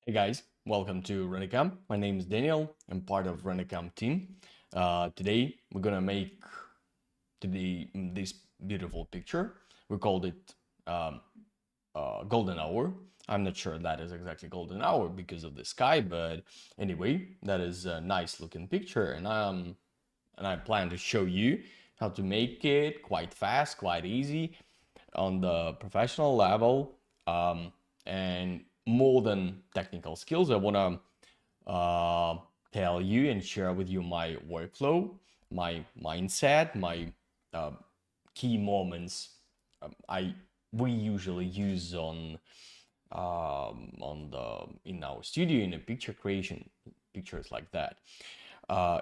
Hey guys, welcome to render.camp. My name is Daniel. I'm part of render.camp team. Today we're gonna make this beautiful picture. We called it golden hour. I'm not sure that is exactly golden hour because of the sky, but anyway, that is a nice looking picture, and I plan to show you how to make it quite fast, quite easy on the professional level, and more than technical skills. I want to tell you and share with you my workflow, my mindset, my uh, key moments we usually use in our studio in a picture creation, pictures like that.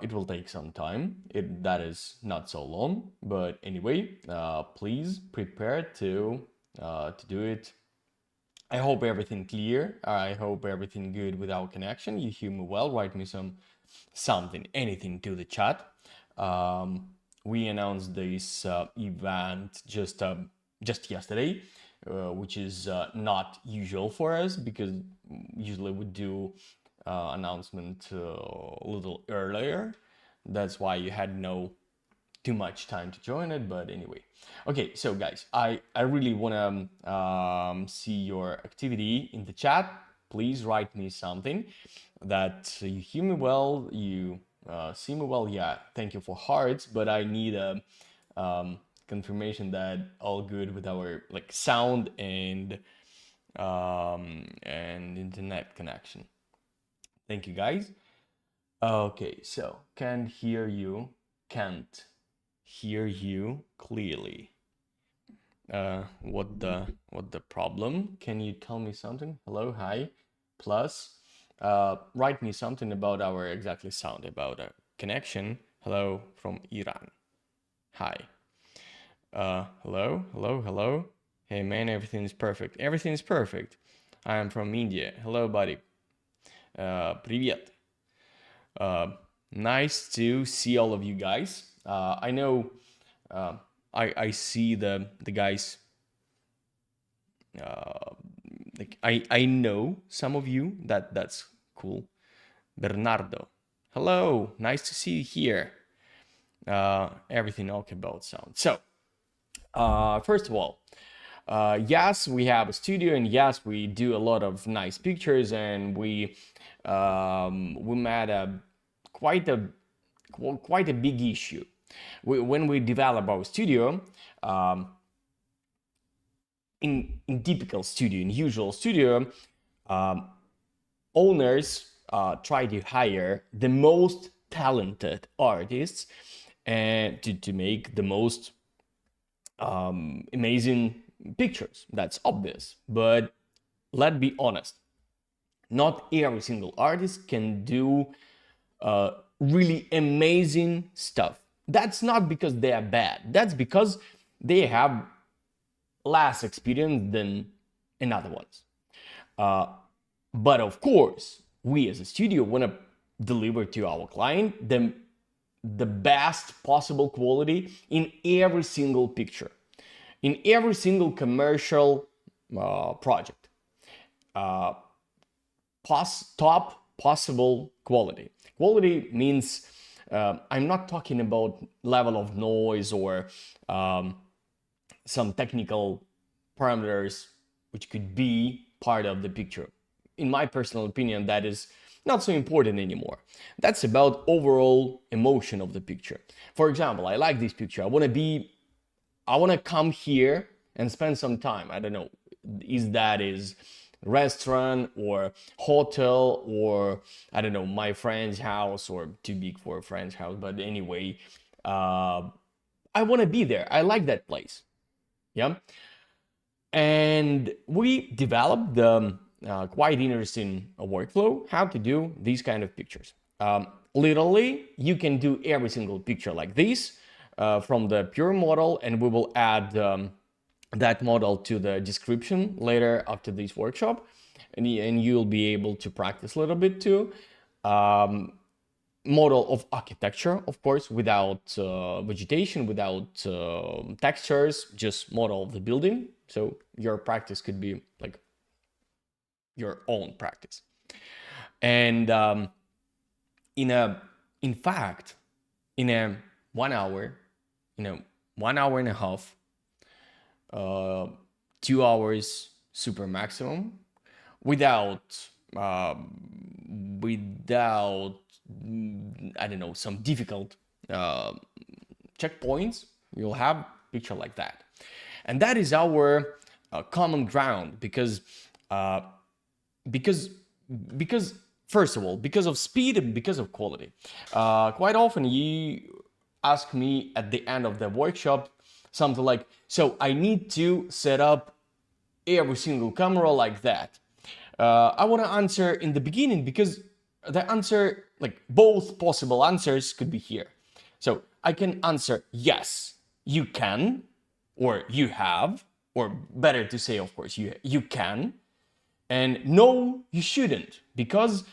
It will take some time. That is not so long, but anyway, please prepare to do it. I hope everything clear. I hope everything good with our connection. You hear me well. Write me something, anything to the chat. We announced this event just yesterday, which is not usual for us because usually we do announcement a little earlier. That's why you had no too much time to join it, but anyway. Okay, so guys, I really want to see your activity in the chat. Please write me something that you hear me well, you see me well. Yeah, thank you for hearts, but I need a confirmation that all good with our like sound and internet connection. Thank you guys. Okay, so can't hear you clearly. What the problem? Can you tell me something? Hello, hi. Plus, write me something about our exactly sound, about a connection. Hello from Iran. Hi. Hello. Hey man, everything is perfect. Everything is perfect. I am from India. Hello, buddy. Привет. Nice to see all of you guys. I know I see the guys. Like I know some of you. That's cool. Bernardo, hello. Nice to see you here. Everything okay about sound. So first of all, yes, we have a studio, and yes, we do a lot of nice pictures, and we made quite a big issue. When we develop our studio, in typical studio, in usual studio, owners try to hire the most talented artists and to make the most amazing pictures. That's obvious, but let's be honest, not every single artist can do really amazing stuff. That's not because they are bad. That's because they have less experience than another ones. But of course, we as a studio want to deliver to our client the best possible quality in every single picture, in every single commercial project. Top possible quality. Quality means I'm not talking about level of noise or some technical parameters which could be part of the picture. In my personal opinion, that is not so important anymore. That's about overall emotion of the picture. For example, I like this picture. I want to come here and spend some time. I don't know, is restaurant or hotel, or I don't know, my friend's house, or too big for a friend's house, but anyway, I want to be there. I like that place. Yeah. And we developed the quite interesting workflow how to do these kind of pictures. Literally, you can do every single picture like this from the pure model, and we will add that model to the description later after this workshop, and you'll be able to practice a little bit too. Model of architecture, of course, without vegetation, without textures, just model of the building. So your practice could be like your own practice. And in fact, in a 1 hour, in a 1 hour and a half, 2 hours super maximum, without I don't know, some difficult checkpoints, you'll have picture like that. And that is our common ground, because first of all, because of speed and because of quality. Quite often you ask me at the end of the workshop something like, so I need to set up every single camera like that. I want to answer in the beginning, because the answer, like both possible answers could be here. So I can answer yes, you can, or you have, or better to say, of course, you can, and no, you shouldn't, because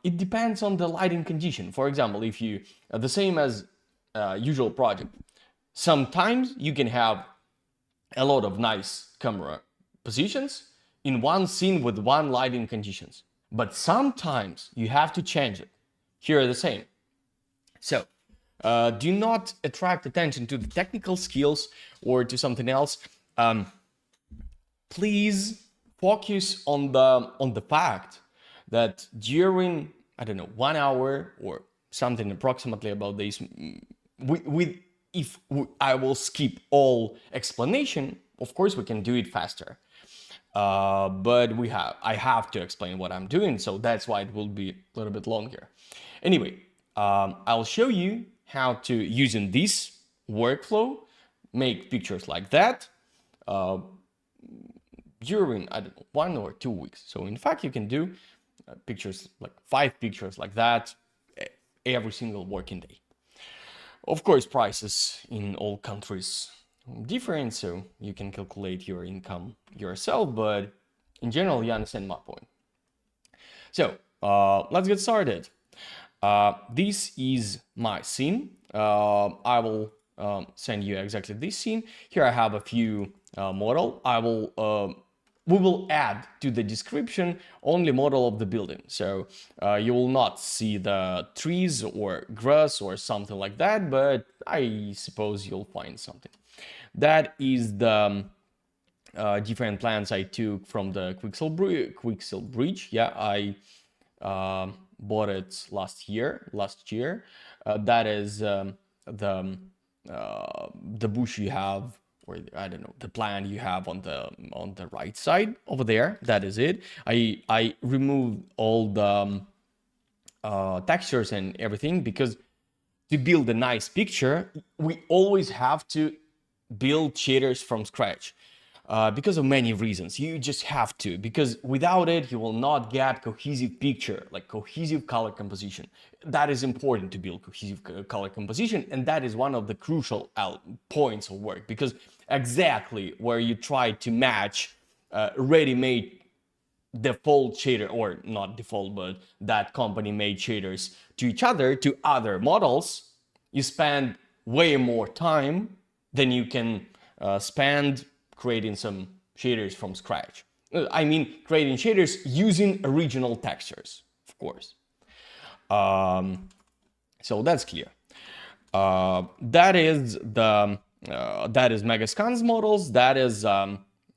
it depends on the lighting condition. For example, if you the same as usual project, sometimes you can have a lot of nice camera positions in one scene with one lighting conditions, but sometimes you have to change it. Here are the same. So do not attract attention to the technical skills or to something else. Please focus on the fact that during, I don't know, 1 hour or something approximately about this, I will skip all explanation, of course we can do it faster. But I have to explain what I'm doing, so that's why it will be a little bit longer. Anyway, I'll show you how to, using this workflow, make pictures like that during, I don't know, 1 or 2 weeks. So in fact, you can do pictures, like 5 pictures like that every single working day. Of course, prices in all countries different, so you can calculate your income yourself, but in general, you understand my point. So let's get started. This is my scene. I will send you exactly this scene. Here I have a few model. We will add to the description only model of the building. So you will not see the trees or grass or something like that, but I suppose you'll find something. That is the different plans I took from the Quicksil Bridge. Yeah, I bought it last year. That is the bush you have, or I don't know, the plant you have on the right side over there. That is it. I removed all the textures and everything, because to build a nice picture, we always have to build shaders from scratch. Because of many reasons. You just have to, because without it, you will not get cohesive picture, like cohesive color composition. That is important to build cohesive color composition, and that is one of the crucial points of work, because exactly where you try to match ready-made default shader, or not default, but that company made shaders to each other, to other models, you spend way more time than you can spend creating some shaders from scratch. I mean, creating shaders using original textures, of course. So that's clear. That is Megascans models. That is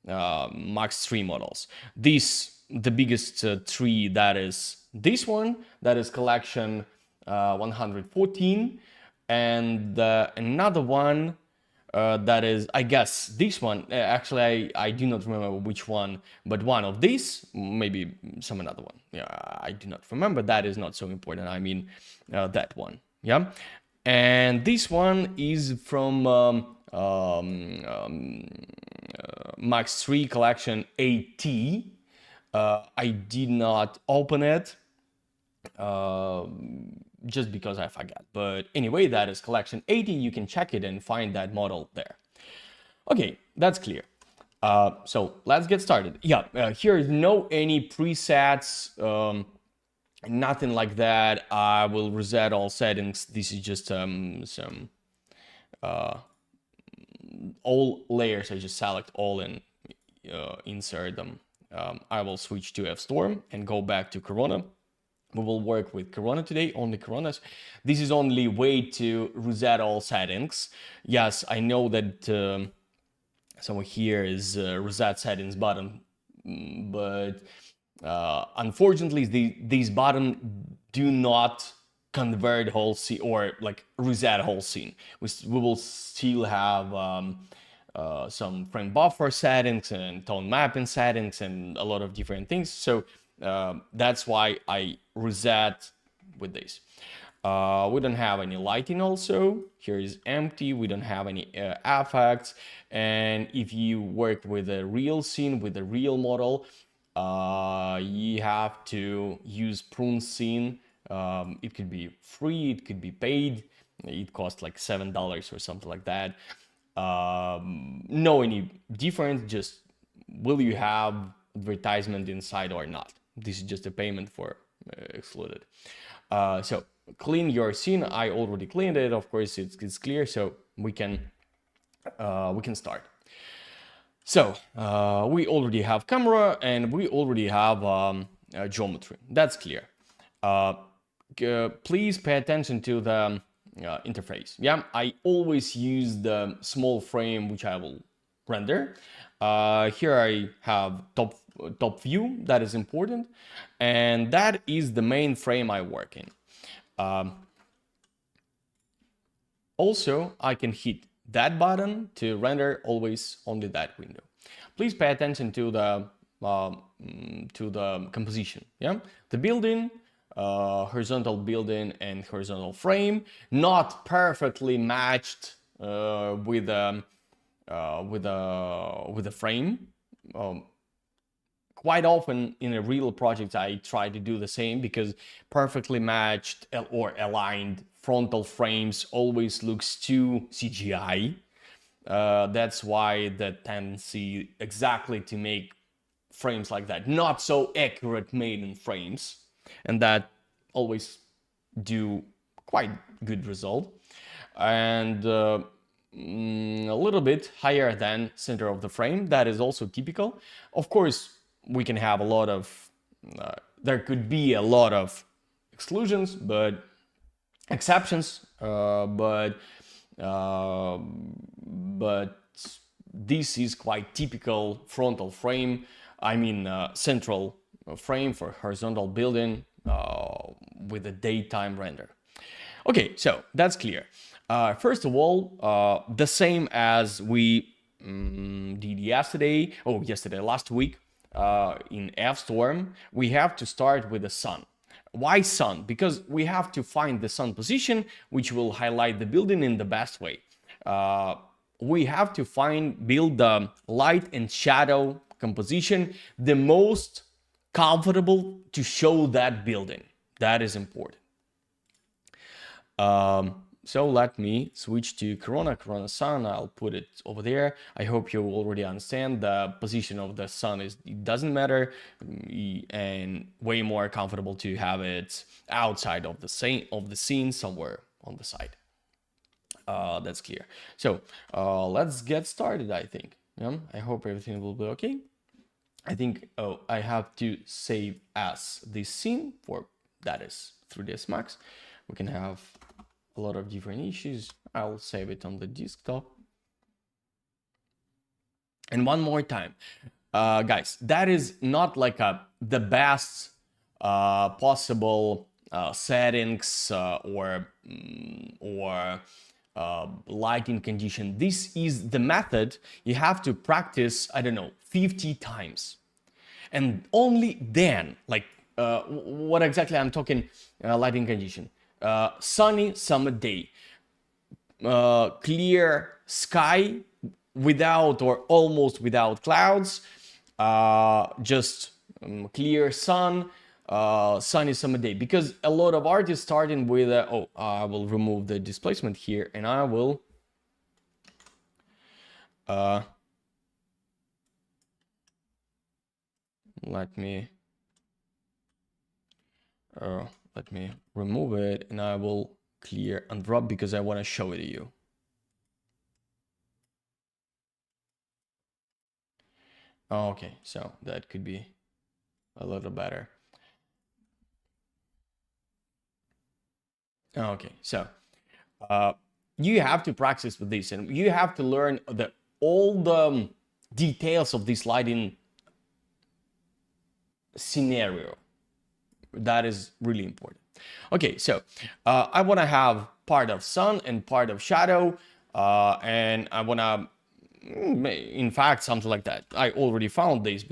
Max 3 models. The biggest tree, that is this one. That is collection 114, and another one. That is, I guess, this one. Actually, I do not remember which one, but one of these, maybe some another one. Yeah, I do not remember. That is not so important. I mean, that one. Yeah, and this one is from Max 3 collection AT. I did not open it. Just because I forgot. But anyway, that is collection 80. You can check it and find that model there. Okay, that's clear. So let's get started. Yeah, here is no any presets, nothing like that. I will reset all settings. This is just some all layers. I just select all and insert them I will switch to F-Storm and go back to Corona. We will work with Corona today, only Coronas. This is only way to reset all settings. Yes, I know that somewhere here is reset settings button, but unfortunately, these button do not convert whole scene or like reset whole scene. We will still have some frame buffer settings and tone mapping settings and a lot of different things. So that's why I reset with this. We don't have any lighting also. Here is empty. We don't have any effects. And if you work with a real scene, with a real model, you have to use prune scene. It could be free, it could be paid. It costs like $7 or something like that. No any difference, just will you have advertisement inside or not? This is just a payment for excluded. So clean your scene. I already cleaned it. Of course, it's clear, so we can start. So we already have camera and we already have geometry. That's clear. Please pay attention to the interface. Yeah, I always use the small frame which I will render. Here I have top view, that is important, and that is the main frame I work in. Also, I can hit that button to render always only that window. Please pay attention to the composition. Yeah, the building, horizontal building and horizontal frame, not perfectly matched with a frame. Quite often in a real project, I try to do the same because perfectly matched or aligned frontal frames always looks too CGI. That's why the tendency exactly to make frames like that, not so accurate maiden frames, and that always do quite good result. And a little bit higher than center of the frame, that is also typical. Of course, we can have a lot of, there could be a lot of exclusions, but exceptions, but this is quite typical frontal frame. I mean, central frame for horizontal building with a daytime render. Okay, so that's clear. First of all, the same as we did last week in F-Storm, we have to start with the sun. Why sun? Because we have to find the sun position, which will highlight the building in the best way. We have to build the light and shadow composition the most comfortable to show that building. That is important. So let me switch to Corona Sun. I'll put it over there. I hope you already understand the position of the sun it doesn't matter, and way more comfortable to have it outside of the scene somewhere on the side. That's clear. So let's get started, I think. Yeah, I hope everything will be okay. I think I have to save as this scene for that is 3ds Max. We can have a lot of different issues. I'll save it on the desktop. And one more time, guys, that is not like the best possible settings or lighting condition. This is the method you have to practice, I don't know, 50 times. And only then, like what exactly I'm talking lighting condition. Sunny summer day, clear sky without or almost without clouds, just clear sun, sunny summer day. Because a lot of artists starting with I will remove the displacement here and I will let me remove it and I will clear and drop because I want to show it to you. Okay, so that could be a little better. Okay, so you have to practice with this, and you have to learn all the details of this lighting scenario. That is really important. Okay, so I want to have part of sun and part of shadow, and I want to, in fact, something like that. I already found this,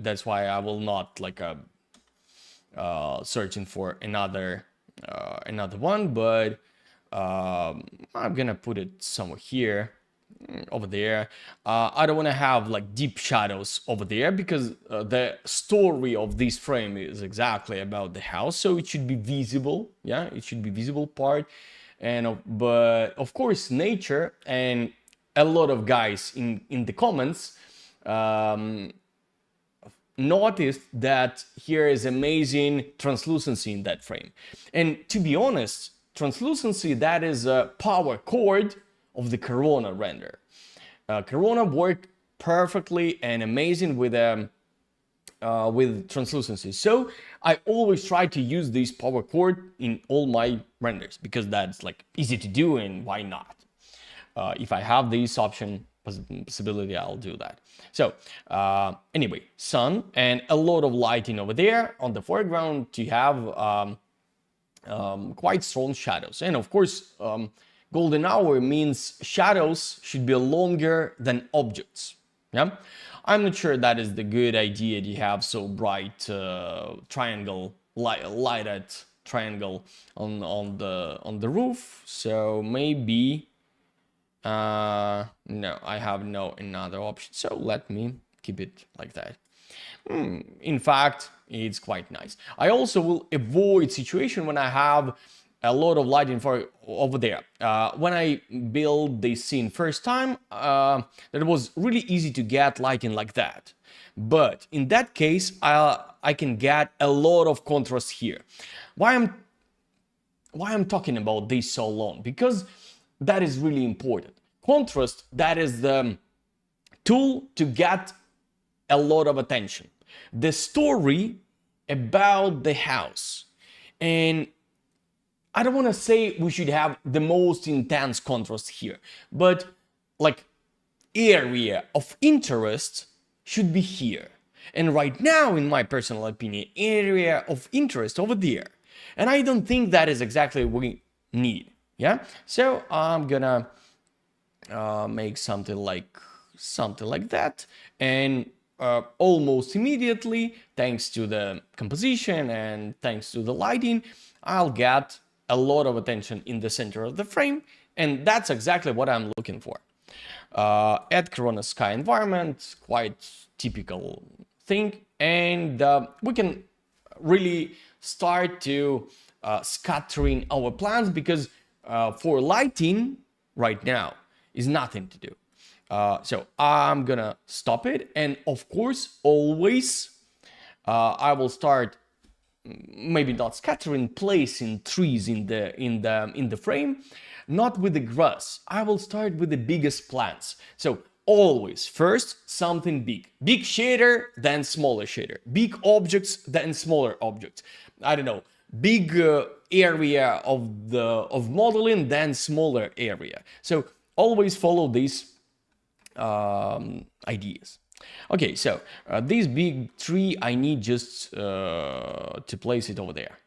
that's why I will not like searching for another one, but I'm gonna put it somewhere here, over there. I don't want to have like deep shadows over there because the story of this frame is exactly about the house, so it should be visible. Yeah, it should be visible part, and but of course nature and a lot of guys in the comments noticed that here is amazing translucency in that frame. And to be honest, translucency, that is a power chord of the Corona render. Corona worked perfectly and amazing with translucency. So I always try to use this power chord in all my renders because that's like easy to do, and why not? If I have this option possibility, I'll do that. So anyway, sun and a lot of lighting over there on the foreground to have quite strong shadows. And of course, golden hour means shadows should be longer than objects. Yeah, I'm not sure that is the good idea to have so bright triangle lighted triangle on the roof. So maybe no, I have no another option. So let me keep it like that. In fact, it's quite nice. I also will avoid situation when I have a lot of lighting for over there. When I build this scene first time, it was really easy to get lighting like that. But in that case, I can get a lot of contrast here. Why I'm talking about this so long? Because that is really important. Contrast, that is the tool to get a lot of attention. The story about the house. And I don't want to say we should have the most intense contrast here, but like area of interest should be here. And right now, in my personal opinion, area of interest over there. And I don't think that is exactly what we need. Yeah. So I'm gonna make something like that, and almost immediately, thanks to the composition and thanks to the lighting, I'll get a lot of attention in the center of the frame, and that's exactly what I'm looking for. Add Corona sky environment, quite typical thing, and we can really start to scattering our plants because for lighting right now is nothing to do. So I'm gonna stop it, and of course always I will start maybe not scattering, placing trees in the frame, not with the grass. I will start with the biggest plants. So always first something big shader, then smaller shader, big objects, then smaller objects. I don't know, big area of modeling, then smaller area. So always follow these ideas. Okay, so this big tree, I need just to place it over there.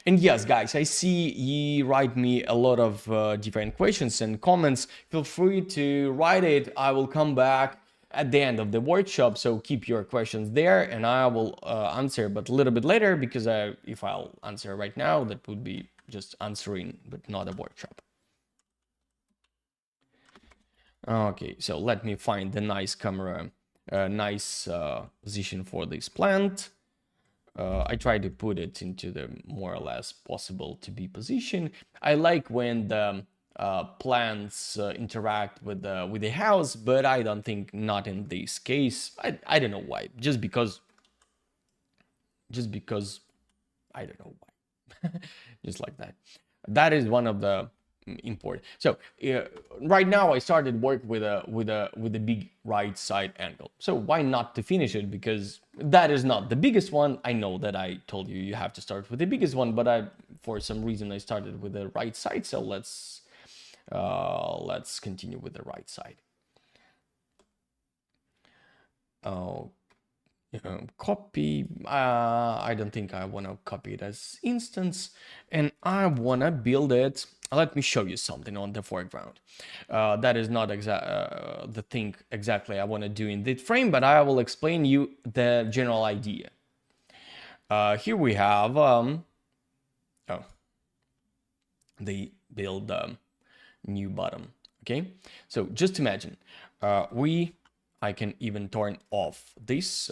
And yes, guys, I see you write me a lot of different questions and comments. Feel free to write it. I will come back at the end of the workshop, so keep your questions there and I will answer, but a little bit later, because if I'll answer right now, that would be just answering, but not a workshop. Okay, so let me find the nice camera, nice position for this plant. I try to put it into the more or less possible to be position. I like when the plants interact with the house, but I don't think not in this case. I don't know why. Just because I don't know why. Just like that. That is one of the important. So right now I started work with a big right side angle. So why not to finish it? Because that is not the biggest one. I know that I told you you have to start with the biggest one, but for some reason I started with the right side. So let's continue with the right side. Copy. I don't think I want to copy it as instance, and I want to build it. Let me show you something on the foreground. That is not the thing exactly I want to do in this frame, but I will explain you the general idea. Here we have the build new bottom. Okay, so just imagine I can even turn off this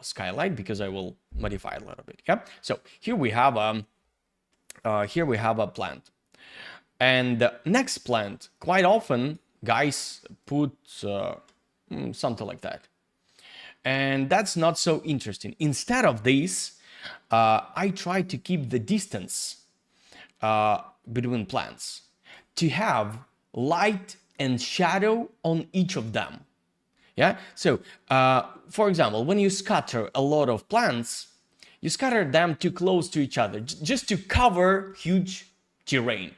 skylight because I will modify a little bit. Yeah. So here we have a plant, and the next plant, quite often guys put something like that, and that's not so interesting. Instead of this, I try to keep the distance between plants to have light and shadow on each of them. Yeah, so for example, when you scatter a lot of plants, you scatter them too close to each other just to cover huge terrain.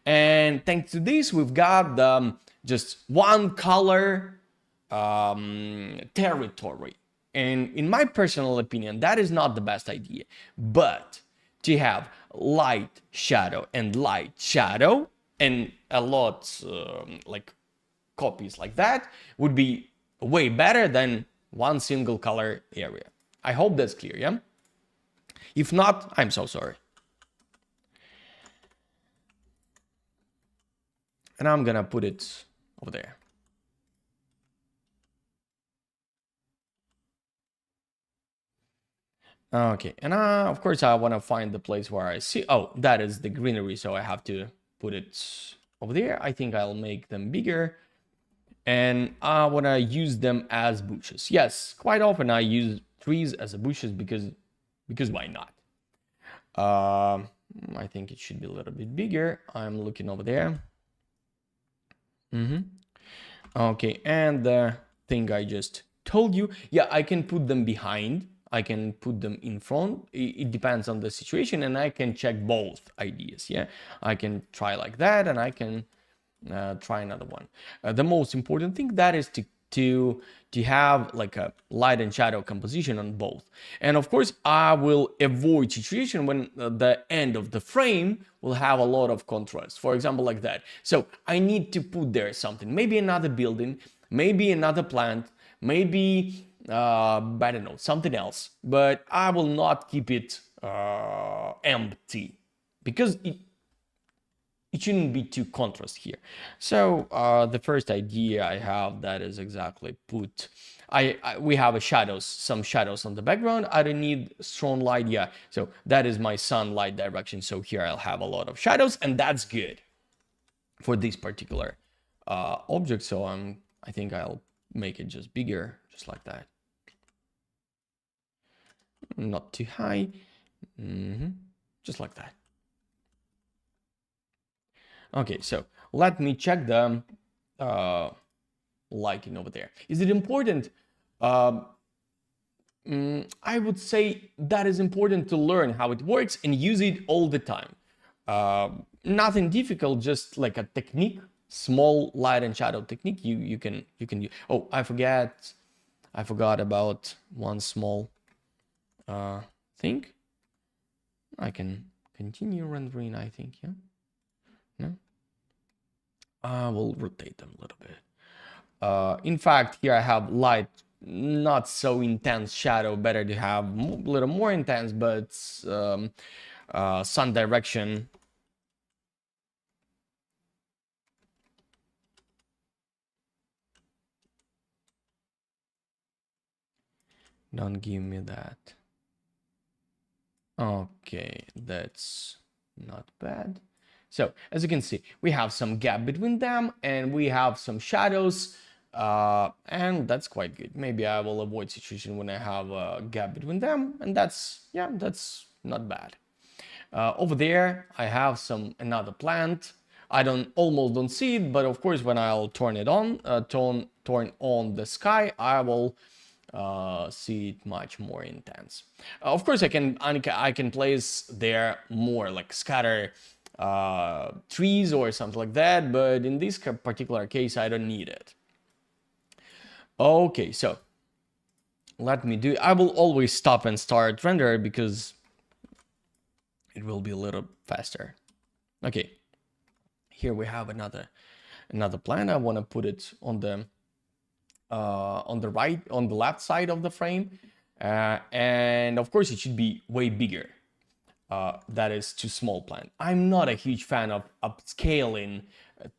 And thanks to this, we've got just one color territory. And in my personal opinion, that is not the best idea. But to have light, shadow, and light, shadow, and a lot like copies like that would be way better than one single color area. I hope that's clear, yeah? If not, I'm so sorry. And I'm gonna put it over there. Okay, and of course I want to find the place where I see, oh, that is the greenery, so I have to put it over there. I think I'll make them bigger. And I want to use them as bushes. Yes, quite often I use trees as bushes because why not? I think it should be a little bit bigger. I'm looking over there. Okay, and the thing I just told you, yeah, I can put them behind. I can put them in front. It depends on the situation, and I can check both ideas. Yeah, I can try like that, and I can try another one. The most important thing that is to have like a light and shadow composition on both. And of course, I will avoid situation when the end of the frame will have a lot of contrast. For example, like that. So I need to put there something, maybe another building, maybe another plant, maybe I don't know, something else. But I will not keep it empty because it shouldn't be too contrast here. So the first idea I have that is exactly put, we have some shadows on the background. I don't need strong light. Yeah, so that is my sunlight direction. So here I'll have a lot of shadows, and that's good for this particular object. So I think I'll make it just bigger, just like that. Not too high, just like that. Okay, so let me check the lighting over there. Is it important? I would say that is important to learn how it works and use it all the time. Nothing difficult, just like a technique, small light and shadow technique. You can use. Oh, I forgot about one small thing. I can continue rendering, I think, yeah. No? I will rotate them a little bit. In fact, here I have light, not so intense shadow, better to have a little more intense, but sun direction. Don't give me that. Okay, that's not bad. So as you can see, we have some gap between them and we have some shadows, and that's quite good. Maybe I will avoid situation when I have a gap between them, and that's not bad. Over there, I have another plant. I almost don't see it, but of course when I'll turn it on, turn on the sky, I will see it much more intense. Of course, I can place there more like scatter trees or something like that, but in this particular case, I don't need it. Okay, so let me do. I will always stop and start render because it will be a little faster. Okay, here we have another plant. I want to put it on the left side of the frame, and of course it should be way bigger. That is too small plant. I'm not a huge fan of upscaling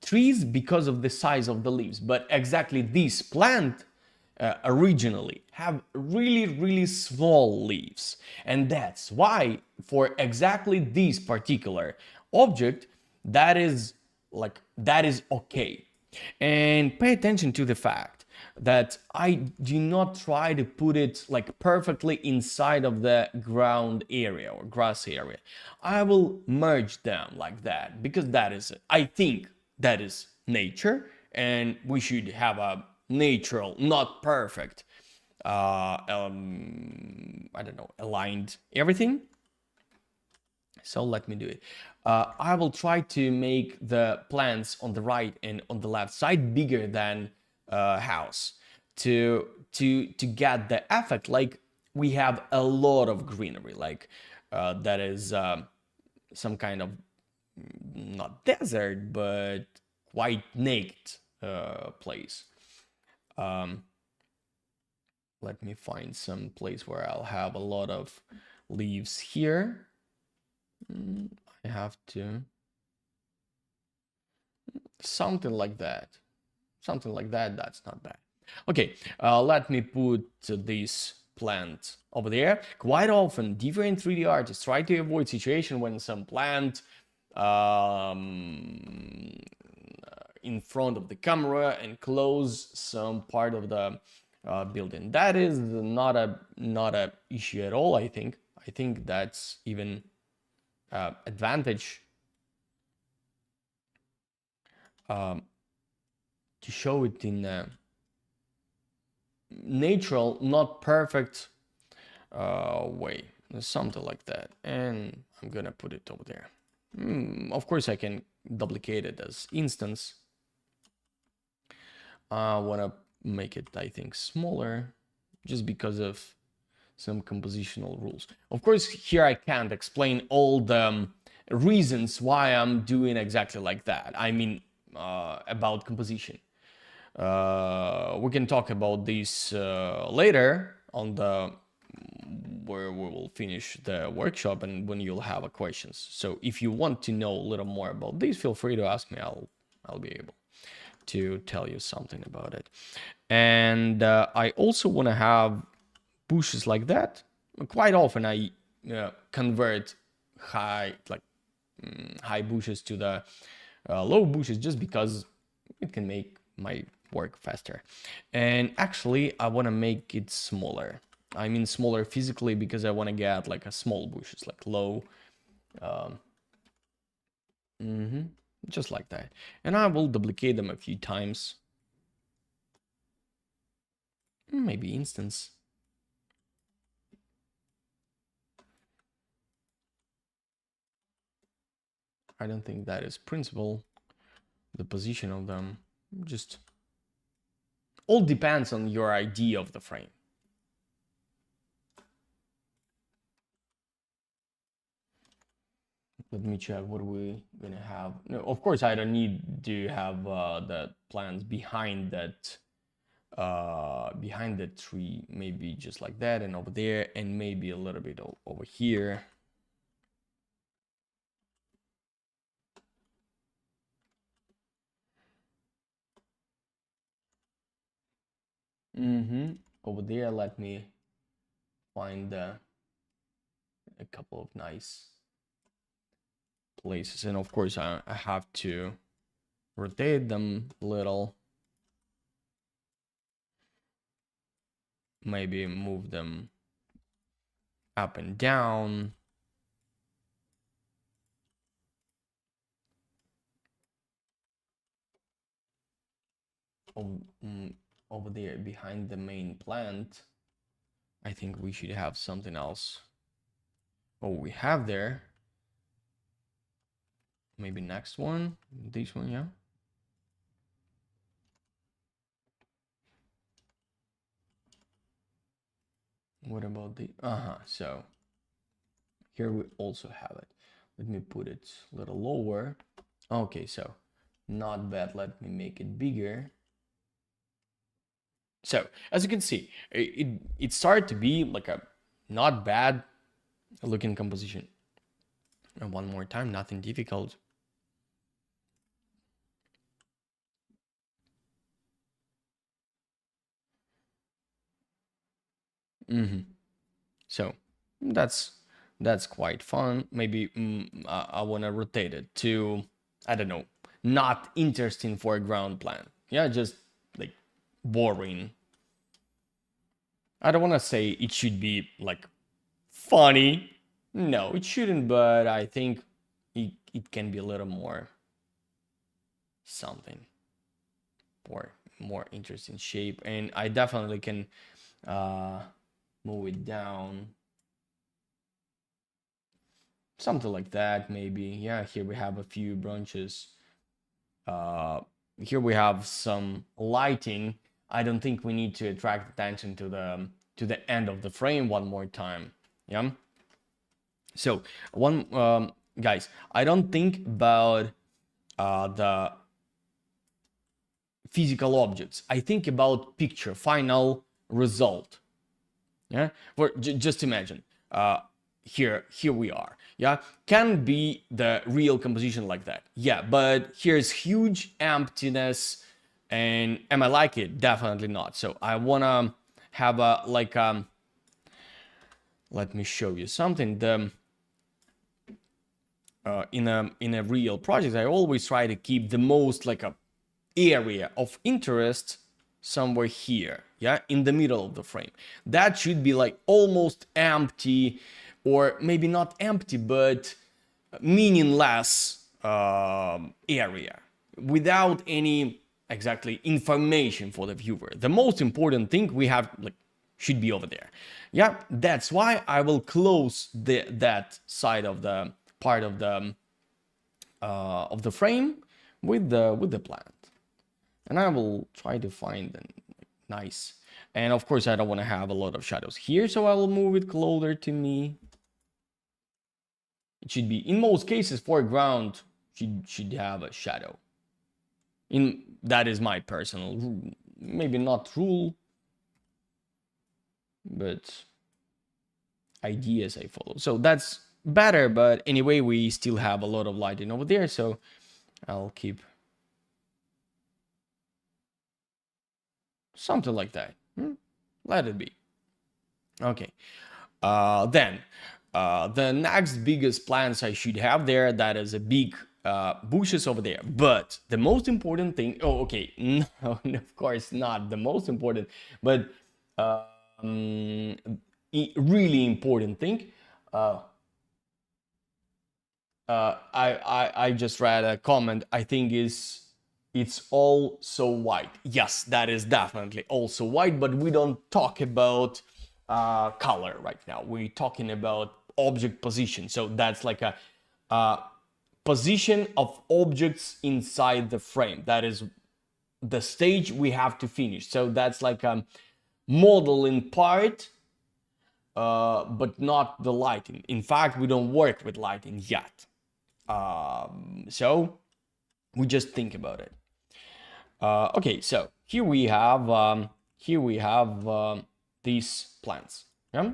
trees because of the size of the leaves, but exactly this plant originally have really small leaves, and that's why for exactly this particular object that is okay. And pay attention to the fact that I do not try to put it like perfectly inside of the ground area or grass area. I will merge them like that because that is it. I think that is nature, and we should have a natural, not perfect, I don't know, aligned everything. So let me do it. I will try to make the plants on the right and on the left side bigger than house to get the effect like we have a lot of greenery, like that is some kind of not desert but quite naked place. Let me find some place where I'll have a lot of leaves here. I have to something like that. That's not bad. Okay, let me put this plant over there. Quite often, different 3D artists try to avoid situation when some plant in front of the camera and close some part of the building. That is not a issue at all. I think that's even advantage to show it in a natural, not perfect way, something like that. And I'm gonna put it over there. Of course, I can duplicate it as instance. I wanna make it, I think, smaller, just because of some compositional rules. Of course, here I can't explain all the reasons why I'm doing exactly like that. I mean, about composition. We can talk about this later on where we will finish the workshop and when you'll have questions. So if you want to know a little more about this, feel free to ask me. I'll be able to tell you something about it. And I also want to have bushes like that. Quite often I convert high bushes to the low bushes just because it can make my work faster. And actually I want to make it smaller. I mean smaller physically because I want to get like a small bushes, like low, just like that. And I will duplicate them a few times. Maybe instance. I don't think that is principle. The position of them just all depends on your idea of the frame. Let me check what we're gonna have. No, of course I don't need to have the plants behind that behind the tree, maybe just like that and over there and maybe a little bit over here. Over there, let me find a couple of nice places, and of course I have to rotate them a little, maybe move them up and down. over there behind the main plant. I think we should have something else. Oh, we have there. Maybe next one, this one, yeah. What about the, so here we also have it. Let me put it a little lower. Okay, so not bad. Let me make it bigger. So as you can see, it started to be like a not bad looking composition. And one more time, nothing difficult. So that's quite fun. Maybe I want to rotate it to, I don't know, not interesting for a ground plan. Yeah, just like boring. I don't want to say it should be like funny. No, it shouldn't, but I think it can be a little more something or more interesting shape. And I definitely can move it down. Something like that, maybe. Yeah, here we have a few branches. Here we have some lighting. I don't think we need to attract attention to the end of the frame one more time. Yeah. So guys, I don't think about the physical objects. I think about picture, final result. Yeah. Just imagine. Here we are. Yeah, can be the real composition like that. Yeah, but here's huge emptiness, and am I like it? Definitely not. So I wanna have a like let me show you something. The in a real project, I always try to keep the most like a area of interest somewhere here. Yeah, in the middle of the frame. That should be like almost empty, or maybe not empty, but meaningless area without any exactly information for the viewer. The most important thing we have like should be over there. Yeah, that's why I will close that side of the part of the frame with the plant, and I will try to find them nice. And of course, I don't want to have a lot of shadows here, so I will move it closer to me. It should be, in most cases, foreground should have a shadow. That is my personal, maybe not rule, but ideas I follow. So that's better, but anyway, we still have a lot of lighting over there, so I'll keep something like that. Let it be. Okay. Then the next biggest plants I should have there, that is a big bushes over there. But the most important thing, no, of course not the most important, but really important thing. I just read a comment, I think it's all so white. Yes, that is definitely also white, but we don't talk about color right now. We're talking about object position. So that's like a position of objects inside the frame. That is the stage we have to finish. So that's like a modeling part, but not the lighting. In fact, we don't work with lighting yet. So we just think about it. Okay, so here we have these plants, yeah?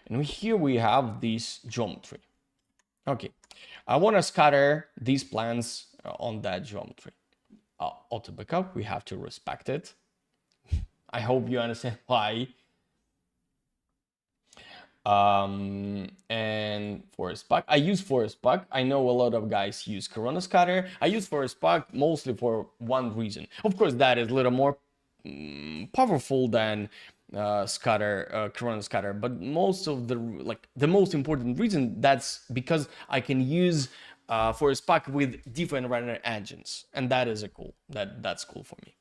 And here we have this geometry. Okay, I want to scatter these plants on that geometry. Auto backup, we have to respect it. I hope you understand why. And forest pack, I use forest pack. I know a lot of guys use corona scatter. I use forest pack mostly for one reason. Of course, that is a little more powerful than corona scatter, but most of the most important reason, that's because I can use forest pack with different render engines, and that is that's cool for me.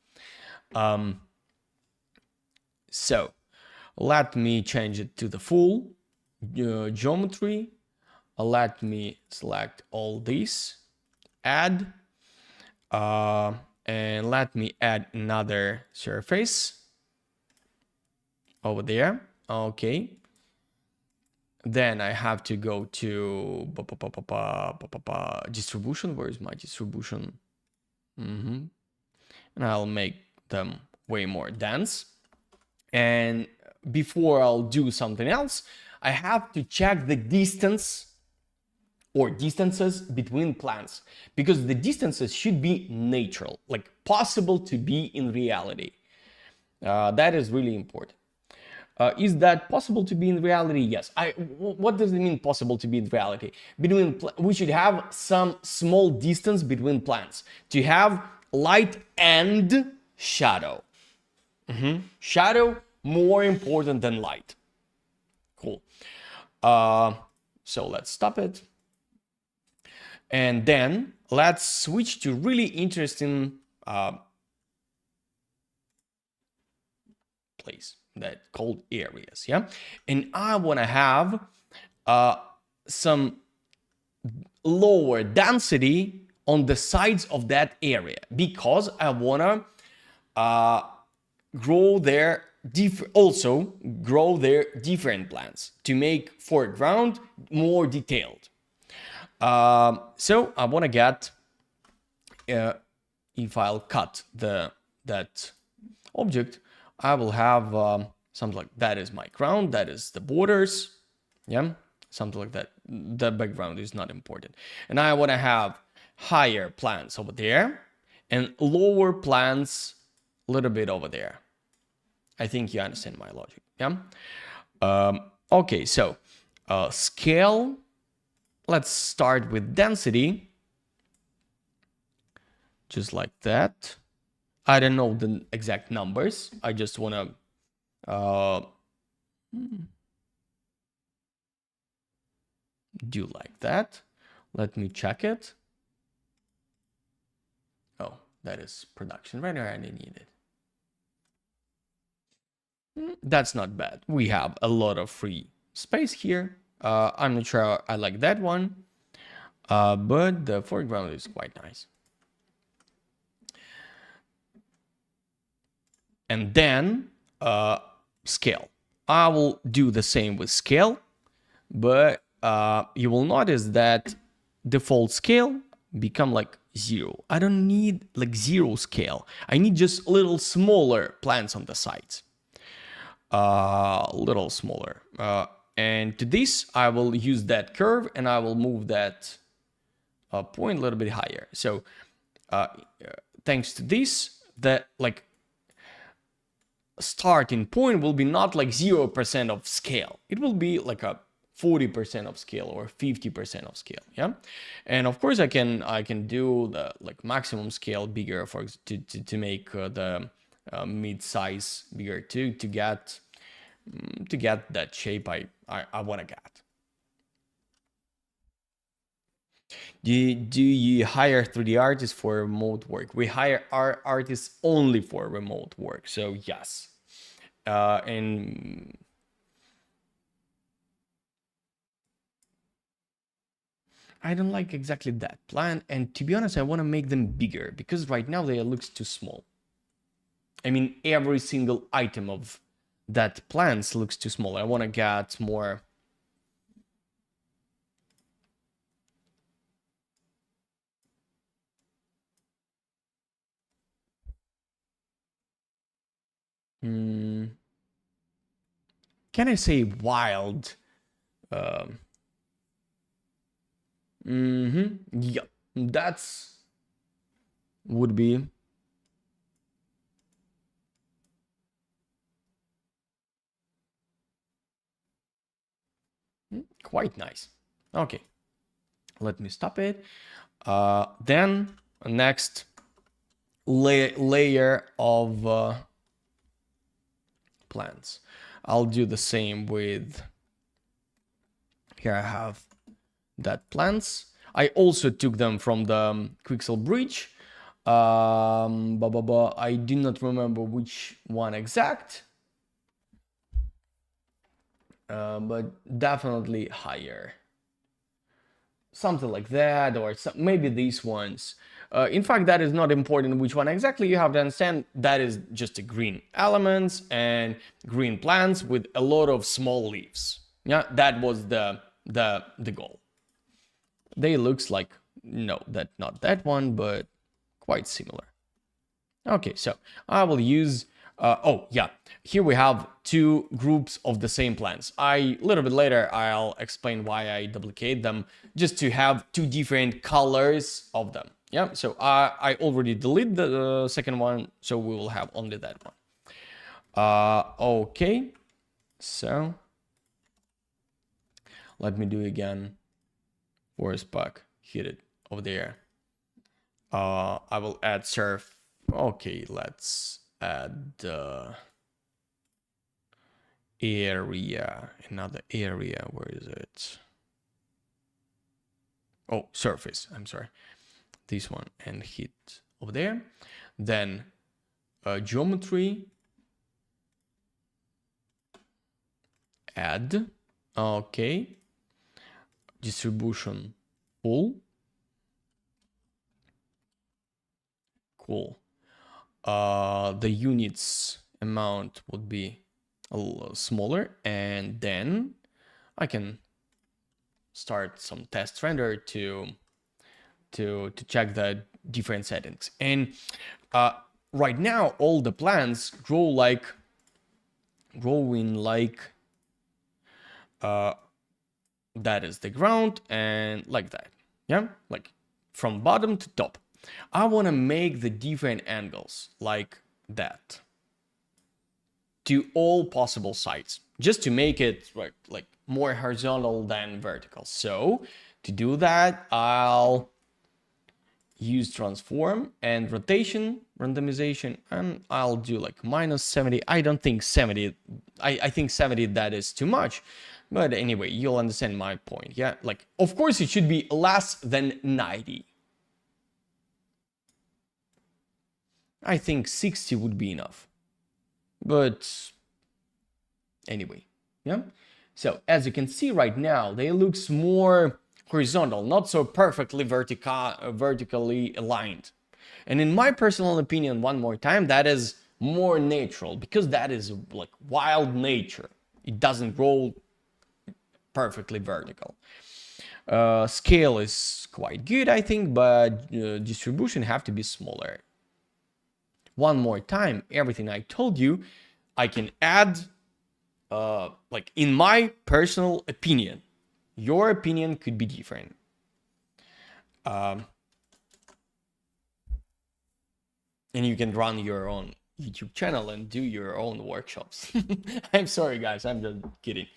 So let me change it to the full geometry. Let me select all these, add, and let me add another surface over there. Okay. Then I have to go to distribution. Where is my distribution? And I'll make them way more dense. And before I'll do something else, I have to check the distance or distances between plants, because the distances should be natural, like possible to be in reality. That is really important. Is that possible to be in reality? Yes. What does it mean possible to be in reality? We should have some small distance between plants to have light and shadow. Shadow more important than light. Cool. So let's stop it. And then let's switch to really interesting place that called areas. Yeah. And I want to have some lower density on the sides of that area, because I want to grow their different plants to make foreground more detailed. So I want to get, if I'll cut that object, I will have something like that is my ground, that is the borders, yeah, something like that. The background is not important. And I want to have higher plants over there and lower plants a little bit over there. I think you understand my logic, yeah? Okay, so scale, let's start with density, just like that. I don't know the exact numbers. I just want to do like that. Let me check it. Oh, that is production render. I didn't need it. That's not bad. We have a lot of free space here. I'm not sure I like that one, but the foreground is quite nice. And then scale. I will do the same with scale, but you will notice that default scale become like 0. I don't need like 0 scale. I need just little smaller plants on the sides. Little smaller. And to this, I will use that curve and I will move that point a little bit higher. So thanks to this, that like starting point will be not like 0% of scale. It will be like a 40% of scale or 50% of scale, yeah. And of course I can do the like maximum scale bigger for to make the mid size bigger too, to get that shape I want to get. Do you hire 3D artists for remote work? We hire our artists only for remote work, so yes. And I don't like exactly that plan, and to be honest, I want to make them bigger because right now they looks too small. I mean, every single item of that plants looks too small. I want to get more. Can I say wild? Yeah, that's would be quite nice. Okay, let me stop it. Then next layer of plants. I'll do the same with, here I have that plants. I also took them from the Quixel bridge. I do not remember which one exact, but definitely higher. Something like that, or maybe these ones. In fact, that is not important which one exactly. You have to understand that is just a green elements and green plants with a lot of small leaves. Yeah, that was the goal. They looks like, no, that not that one, but quite similar. Okay, so I will use, oh yeah, here we have two groups of the same plants. A little bit later, I'll explain why I duplicate them, just to have two different colors of them. Yeah, so I already deleted the second one, so we will have only that one. Okay, so let me do again. Forest pack, hit it over there. I will add surf. Okay, let's add area, another area. Where is it? Oh, surface. I'm sorry. This one, and hit over there. Then geometry. Add. Okay. Distribution full. Cool. The units amount would be a little smaller, and then I can start some test render to check the different settings. And right now all the plants growing like that is the ground, and like that. Yeah, like from bottom to top. I want to make the different angles like that to all possible sides, just to make it like more horizontal than vertical. So to do that, I'll use transform and rotation randomization, and I'll do like -70. I don't think 70, I think 70, that is too much, but anyway, you'll understand my point. Yeah, like of course it should be less than 90. I think 60 would be enough, but anyway, yeah. So as you can see right now, they looks more horizontal, not so perfectly vertically aligned. And in my personal opinion, one more time, that is more natural, because that is like wild nature. It doesn't grow perfectly vertical. Scale is quite good, I think, but distribution have to be smaller. One more time, everything I told you, I can add, like in my personal opinion. Your opinion could be different. And you can run your own YouTube channel and do your own workshops. I'm sorry, guys, I'm just kidding.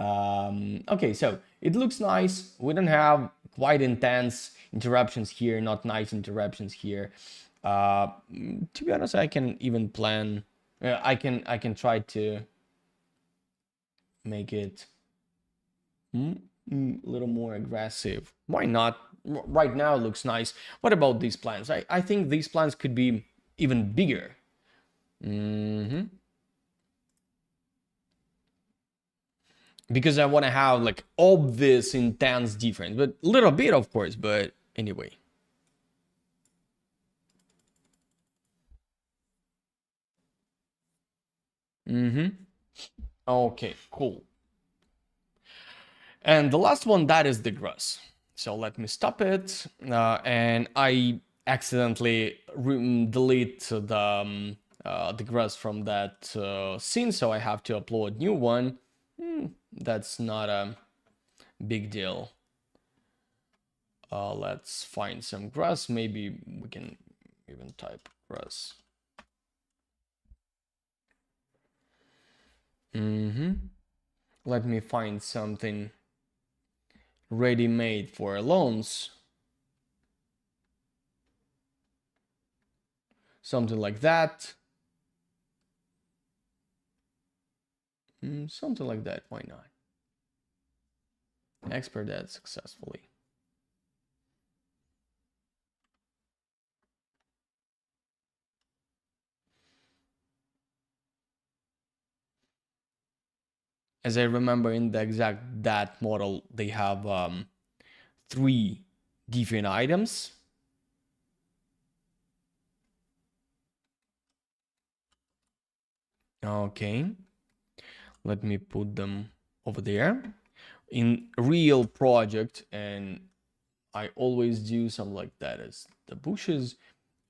Okay, so it looks nice. We don't have quite intense interruptions here, not nice interruptions here. To be honest, I can even plan. I can try to make it a little more aggressive. Why not? Right now it looks nice. What about these plants? I think these plants could be even bigger. Because I want to have like obvious intense difference, but a little bit of course, but anyway. Okay, cool. And the last one, that is the grass. So let me stop it. And I accidentally delete the grass from that scene, so I have to upload new one. That's not a big deal. Let's find some grass. Maybe we can even type grass. Let me find something ready-made for lawns. Something like that. Something like that, why not? Export that successfully. as I remember in the exact that model, they have 3 different items. Okay, let me put them over there in real project, and I always do something like that as the bushes.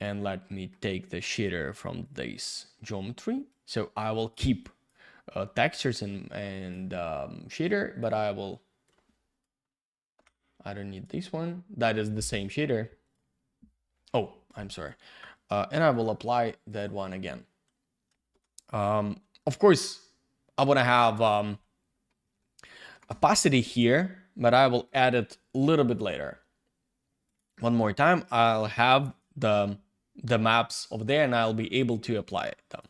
And let me take the shader from this geometry. So I will keep textures and shader, but I don't need this one. That is the same shader. Oh, I'm sorry. And I will apply that one again. Of course, I want to have opacity here, but I will add it a little bit later. One more time, I'll have the maps over there, and I'll be able to apply them.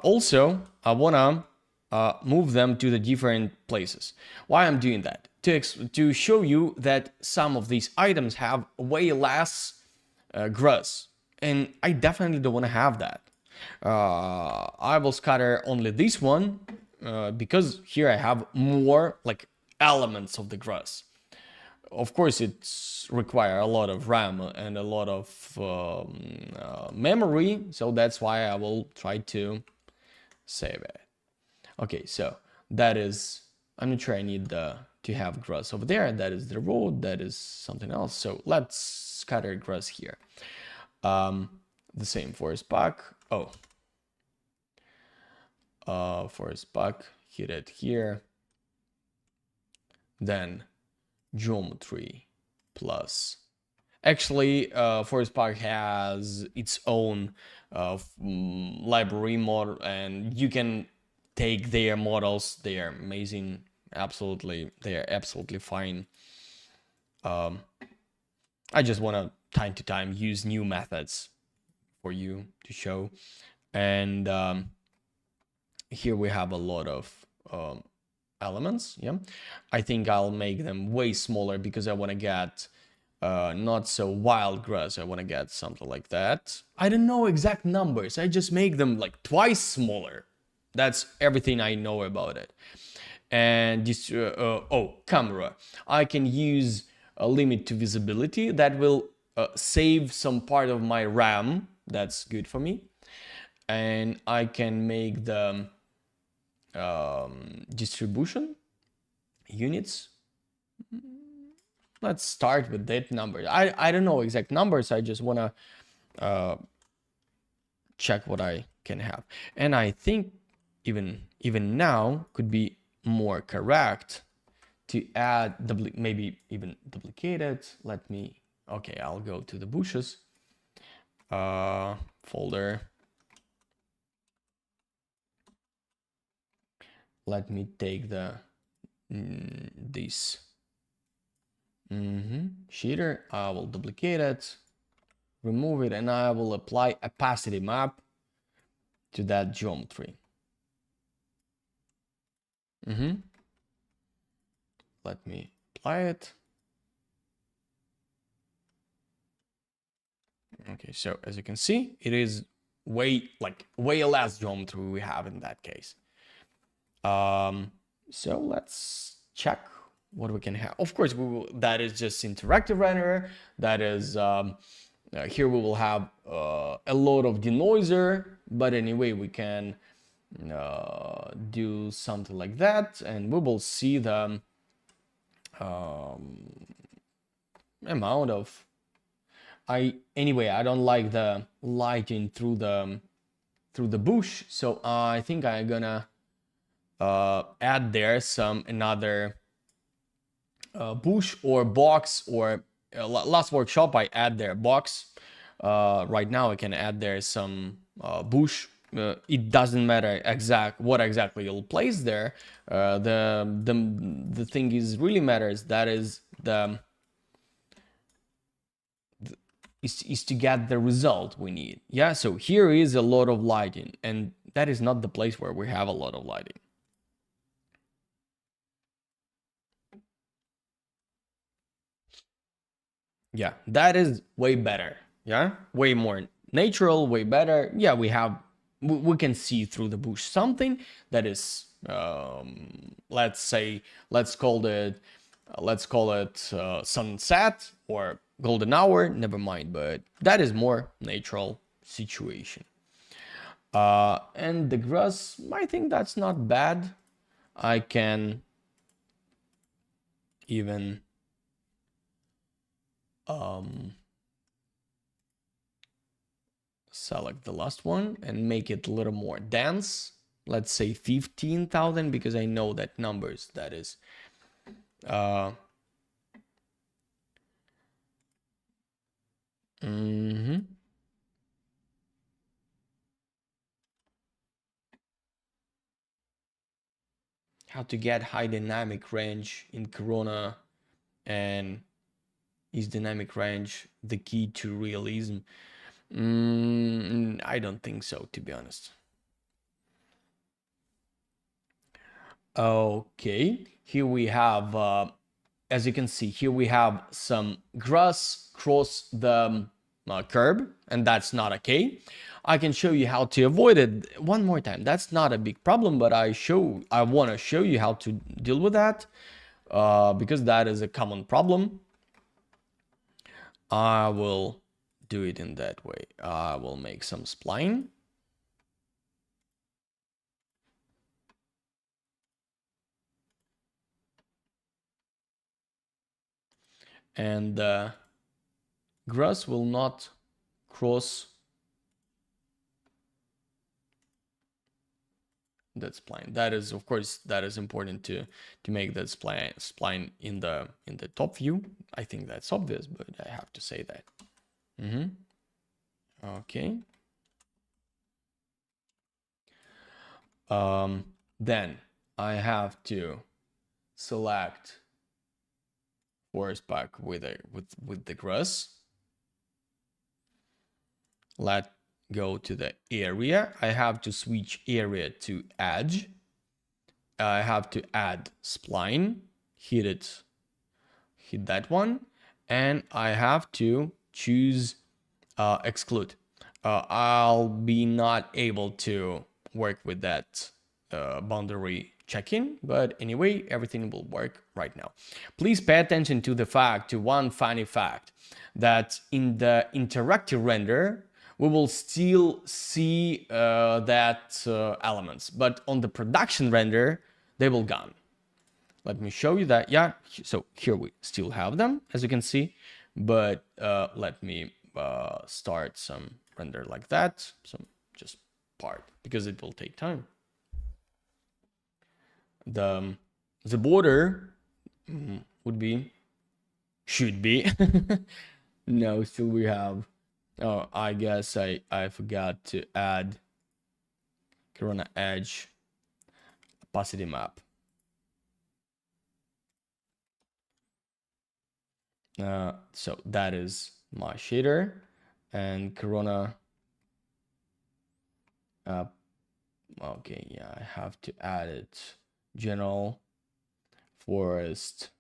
Also, I want to move them to the different places. Why I'm doing that? To show you that some of these items have way less grass, and I definitely don't want to have that. I will scatter only this one because here I have more like elements of the grass. Of course, it's require a lot of RAM and a lot of memory, so that's why I will try to save it. Okay, so that is, I'm not sure I need to have grass over there. That is the road, that is something else. So let's scatter grass here. The same forest pack. Oh, forest pack, hit it here. Then geometry plus. Actually, Forest Park has its own library model, and you can take their models. They are amazing. Absolutely, they are absolutely fine. I just want to time to time use new methods for you to show. And here we have a lot of elements. Yeah, I think I'll make them way smaller because I want to get not so wild grass. I want to get something like that. I don't know exact numbers. I just make them like twice smaller. That's everything I know about it. And this camera, I can use a limit to visibility that will save some part of my RAM. That's good for me. And I can make the distribution units. Let's start with that number. I don't know exact numbers. I just want to check what I can have. And I think even now could be more correct to add maybe even duplicate it. Let me, okay, I'll go to the bushes folder. Let me take the this shader. I will duplicate it, remove it, and I will apply opacity map to that geometry. Let me apply it. Okay, so as you can see, it is way less geometry we have in that case. So let's check what we can have. Of course, we will, that is just interactive render. That is here we will have a lot of denoiser, but anyway, we can do something like that, and we will see the amount of. Anyway, I don't like the lighting through the bush, so I think I'm gonna add there another bush or box, or last workshop I add there box. Right now I can add there some bush. It doesn't matter what exactly you'll place there. The thing is really matters, that is is to get the result we need. Yeah, so here is a lot of lighting, and that is not the place where we have a lot of lighting. Yeah, that is way better. Yeah, way more natural, way better. Yeah, we can see through the bush something that is let's call it sunset or golden hour, never mind, but that is more natural situation. And the grass, I think that's not bad. I can even select the last one and make it a little more dense. Let's say 15,000 because I know that numbers, that is how to get high dynamic range in Corona, and is dynamic range the key to realism? I don't think so, to be honest. Okay, here we have, as you can see, here we have some grass cross the curb, and that's not okay. I can show you how to avoid it one more time. That's not a big problem, but I want to show you how to deal with that, because that is a common problem. I will do it in that way. I will make some spline. And grass will not cross that spline. That is, of course, that is important to make that spline in the top view. I think that's obvious, but I have to say that. Okay. Then I have to select forest pack with the grass. Let go to the area. I have to switch area to edge. I have to add spline, hit that one, and I have to choose exclude. I'll be not able to work with that boundary check-in, but anyway, everything will work right now. Please pay attention to one funny fact, that in the interactive render, we will still see that elements, but on the production render, they will gone. Let me show you that. Yeah, so here we still have them, as you can see, but let me start some render like that, some just part, because it will take time. The border should be no, still we have, oh, I guess I forgot to add Corona edge opacity map. So that is my shader, and Corona, okay, yeah, I have to add it, general forest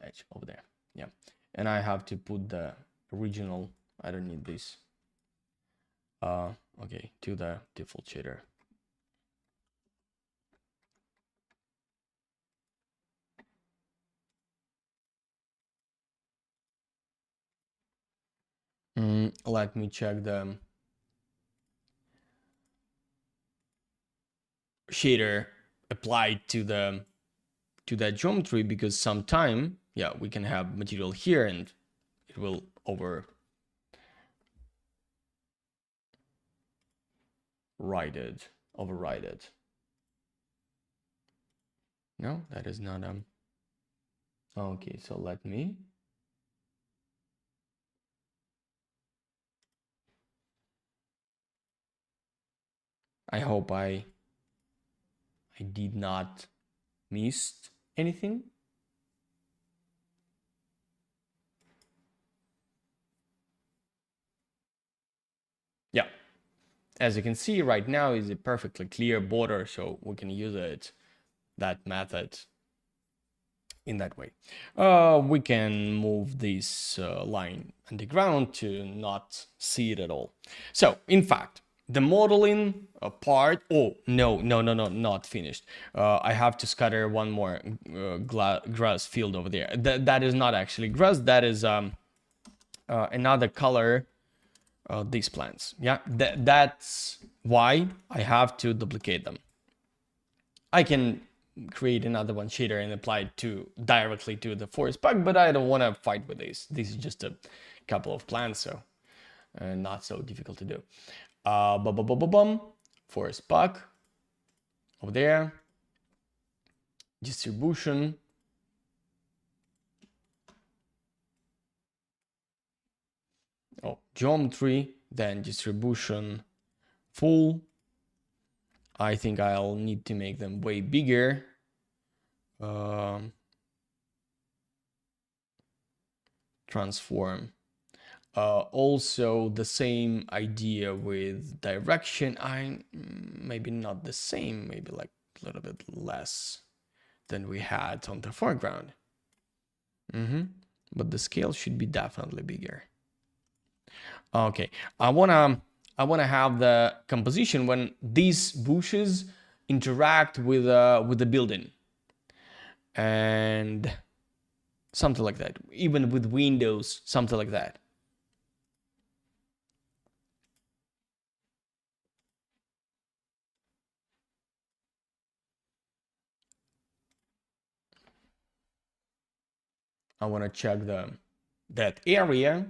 edge over there. Yeah, and I have to put the original, I don't need this, okay, to the default shader. Let me check the shader applied to that geometry, because sometime, yeah, we can have material here and it will override it. No, that is not okay, so let me I hope I did not miss anything. Yeah, as you can see right now is a perfectly clear border, so we can use that method in that way. We can move this line underground to not see it at all. So in fact, the modeling part, oh, no, not finished. I have to scatter one more grass field over there. That is not actually grass, that is another color, these plants. Yeah, that's why I have to duplicate them. I can create another one shader and apply it to directly to the forest pack, but I don't want to fight with this. This is just a couple of plants, so not so difficult to do. Forest pack over there, distribution, geometry, then distribution full. I think I'll need to make them way bigger. Transform. Also the same idea with direction. Maybe not the same, maybe like a little bit less than we had on the foreground. But the scale should be definitely bigger. Okay, I wanna have the composition when these bushes interact with the building, and something like that. Even with windows, something like that. I want to check that area.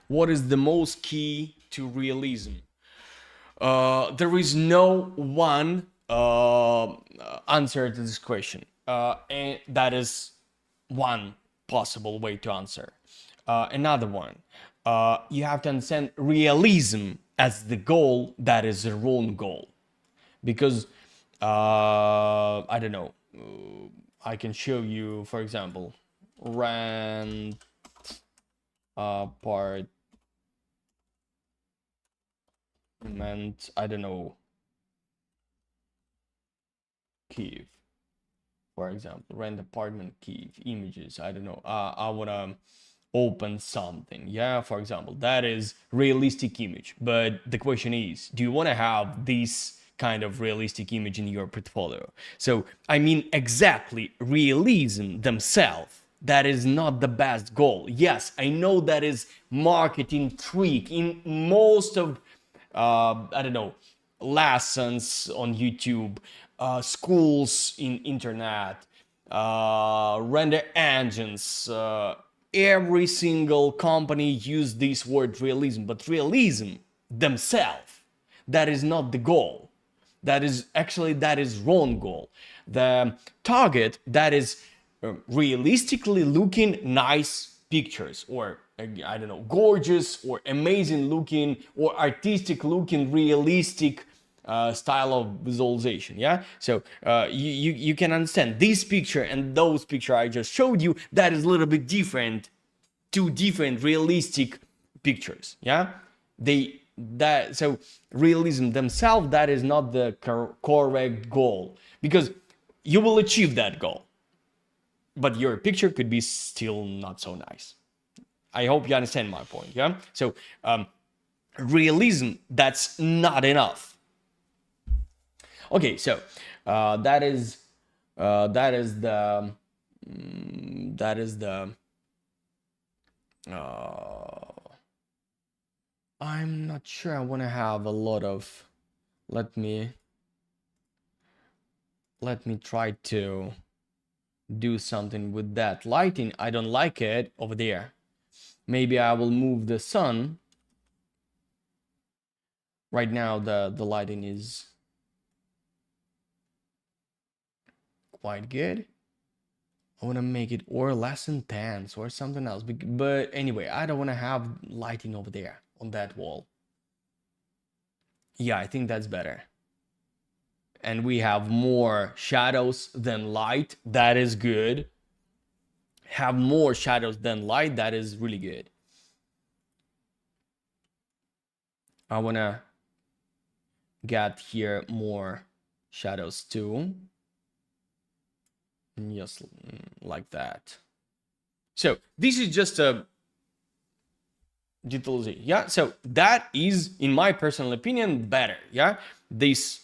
What is the most key to realism? There is no one answer to this question, and that is one possible way to answer. Another one, you have to understand realism as the goal. That is the wrong goal, because I don't know. I can show you, for example, rand part meant, I don't know, Kiev, for example, rent apartment Kiev images. I don't know. I wanna open something. Yeah, for example, that is realistic image. But the question is, do you want to have this kind of realistic image in your portfolio? So I mean, exactly, realism themselves. That is not the best goal. Yes, I know that is marketing trick in most of I don't know, lessons on YouTube, schools in internet, render engines. Every single company use this word realism, but realism themselves, that is not the goal. That is wrong goal. The target, that is realistically looking nice pictures, or I don't know, gorgeous or amazing looking or artistic looking realistic style of visualization. Yeah, so you can understand this picture and those picture I just showed you, that is a little bit different, two different realistic pictures. Yeah, so realism themselves, that is not the correct goal, because you will achieve that goal, but your picture could be still not so nice. I hope you understand my point. Yeah, so realism, that's not enough. Okay, so that is the I'm not sure I want to have a lot of, let me try to do something with that lighting. I don't like it over there. Maybe I will move the sun. Right now the lighting is quite good. I want to make it or less intense or something else, but anyway, I don't want to have lighting over there on that wall. Yeah, I think that's better. And we have more shadows than light. That is good. Have more shadows than light. That is really good. I want to get here more shadows too. Yes, like that. So this is just a detailization. Yeah, so that is, in my personal opinion, better. Yeah, this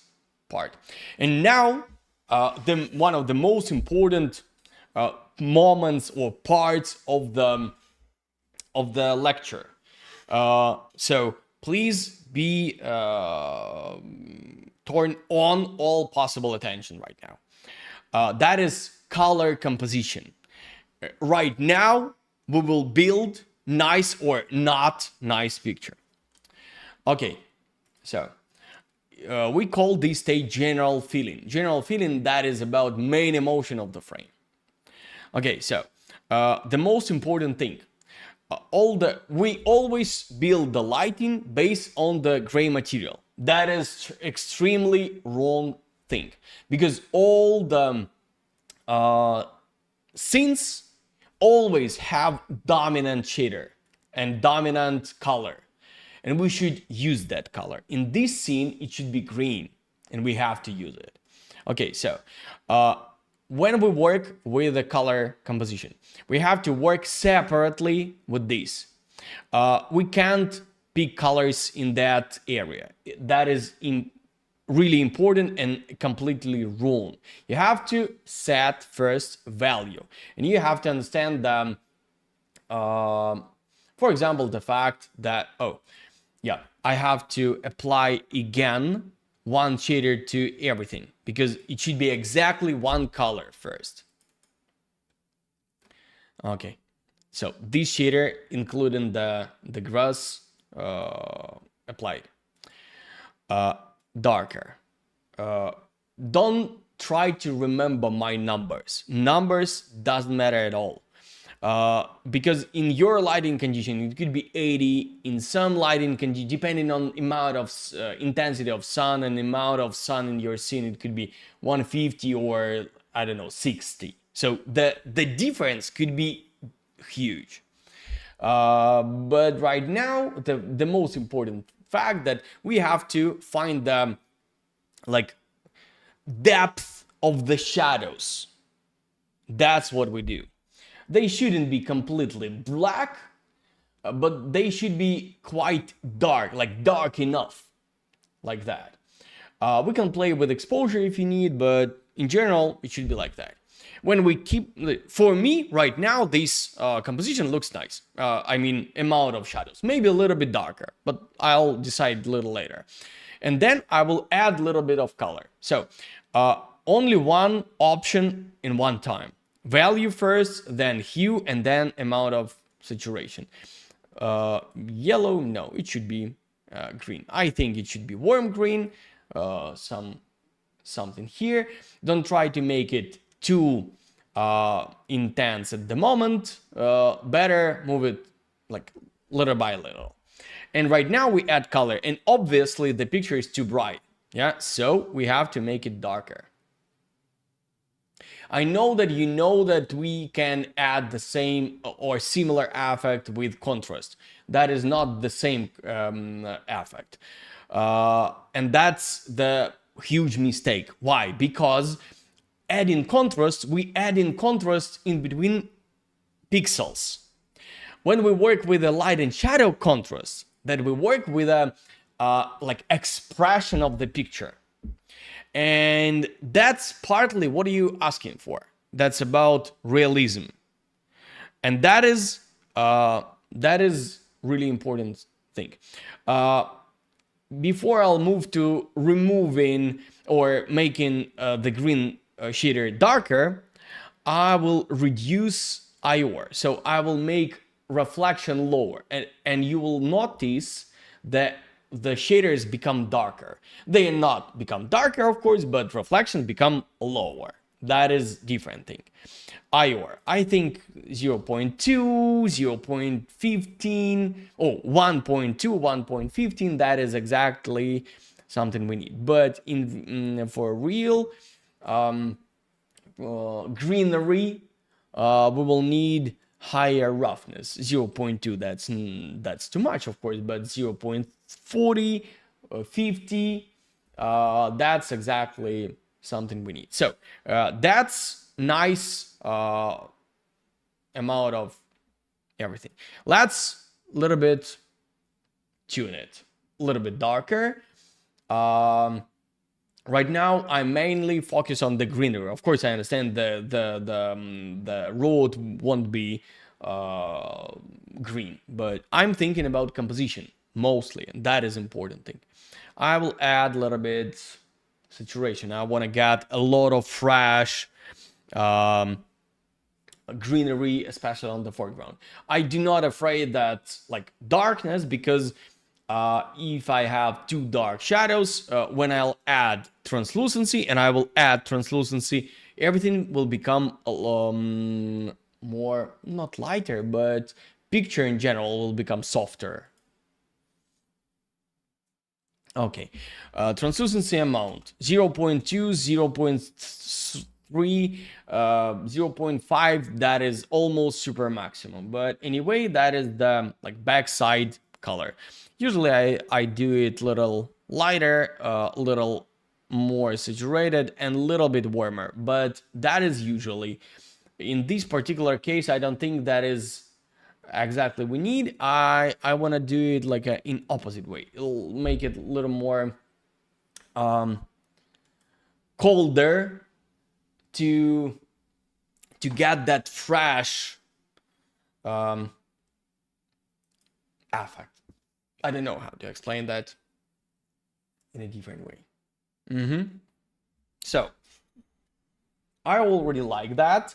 part. And now, one of the most important moments or parts of the lecture. So please be turn on all possible attention right now. That is color composition. Right now, we will build nice or not nice picture. Okay, so we call this state general feeling. General feeling, that is about main emotion of the frame. Okay, so the most important thing, we always build the lighting based on the gray material. That is extremely wrong thing, because all the scenes always have dominant shader and dominant color, and we should use that color. In this scene, it should be green, and we have to use it. Okay, so when we work with the color composition, we have to work separately with this. We can't pick colors in that area. That is really important and completely wrong. You have to set first value, and you have to understand the, for example, the fact that, I have to apply again one shader to everything, because it should be exactly one color first. Okay, so this shader, including the grass, applied. Darker. Don't try to remember my numbers. Numbers doesn't matter at all. Because in your lighting condition, it could be 80. In some lighting condition, depending on amount of intensity of sun and amount of sun in your scene, it could be 150 or, I don't know, 60. So the difference could be huge. But right now, the most important fact that we have to find the depth of the shadows. That's what we do. They shouldn't be completely black, but they should be quite dark, like dark enough, like that. We can play with exposure if you need, but in general, it should be like that. When we keep, for me right now, this composition looks nice. I mean, amount of shadows, maybe a little bit darker, but I'll decide a little later. And then I will add a little bit of color. So only one option in one time. Value first, then hue, and then amount of saturation. Yellow, no, it should be green. I think it should be warm green, something here. Don't try to make it too intense at the moment. Better move it like little by little. And right now we add color, and obviously the picture is too bright. Yeah, so we have to make it darker. I know that you know that we can add the same or similar effect with contrast. That is not the same effect. And that's the huge mistake. Why? Because adding contrast, we add in contrast in between pixels. When we work with a light and shadow contrast, that we work with a expression of the picture. And that's partly what are you asking for. That's about realism. And that is really important thing. Before I'll move to removing or making the green shader darker, I will reduce IOR. So I will make reflection lower, and you will notice that the shaders become darker. They not become darker, of course, but reflection become lower. That is different thing. IOR, I think 0.2, 0.15, oh, 1.2, 1.15, that is exactly something we need. But for real greenery, we will need higher roughness. 0.2, that's too much, of course, but 0.40, 50, that's exactly something we need. So that's nice amount of everything. Let's a little bit tune it, a little bit darker. Right now, I mainly focus on the greenery. Of course, I understand the road won't be green, but I'm thinking about composition mostly, and that is important thing. I will add a little bit saturation. I want to get a lot of fresh greenery, especially on the foreground. I do not afraid that like darkness, because if I have too dark shadows, when I'll add translucency, and I will add translucency, everything will become more, not lighter, but picture in general will become softer. Okay, translucency amount 0.2, 0.3, 0.5, that is almost super maximum. But anyway, that is the like backside color. Usually I do it little lighter, a little more saturated, and a little bit warmer, but that is usually, in this particular case, I don't think that is exactly we need. I want to do it like in opposite way. It'll make it a little more colder to get that fresh affect. I don't know how to explain that in a different way. So I already like that.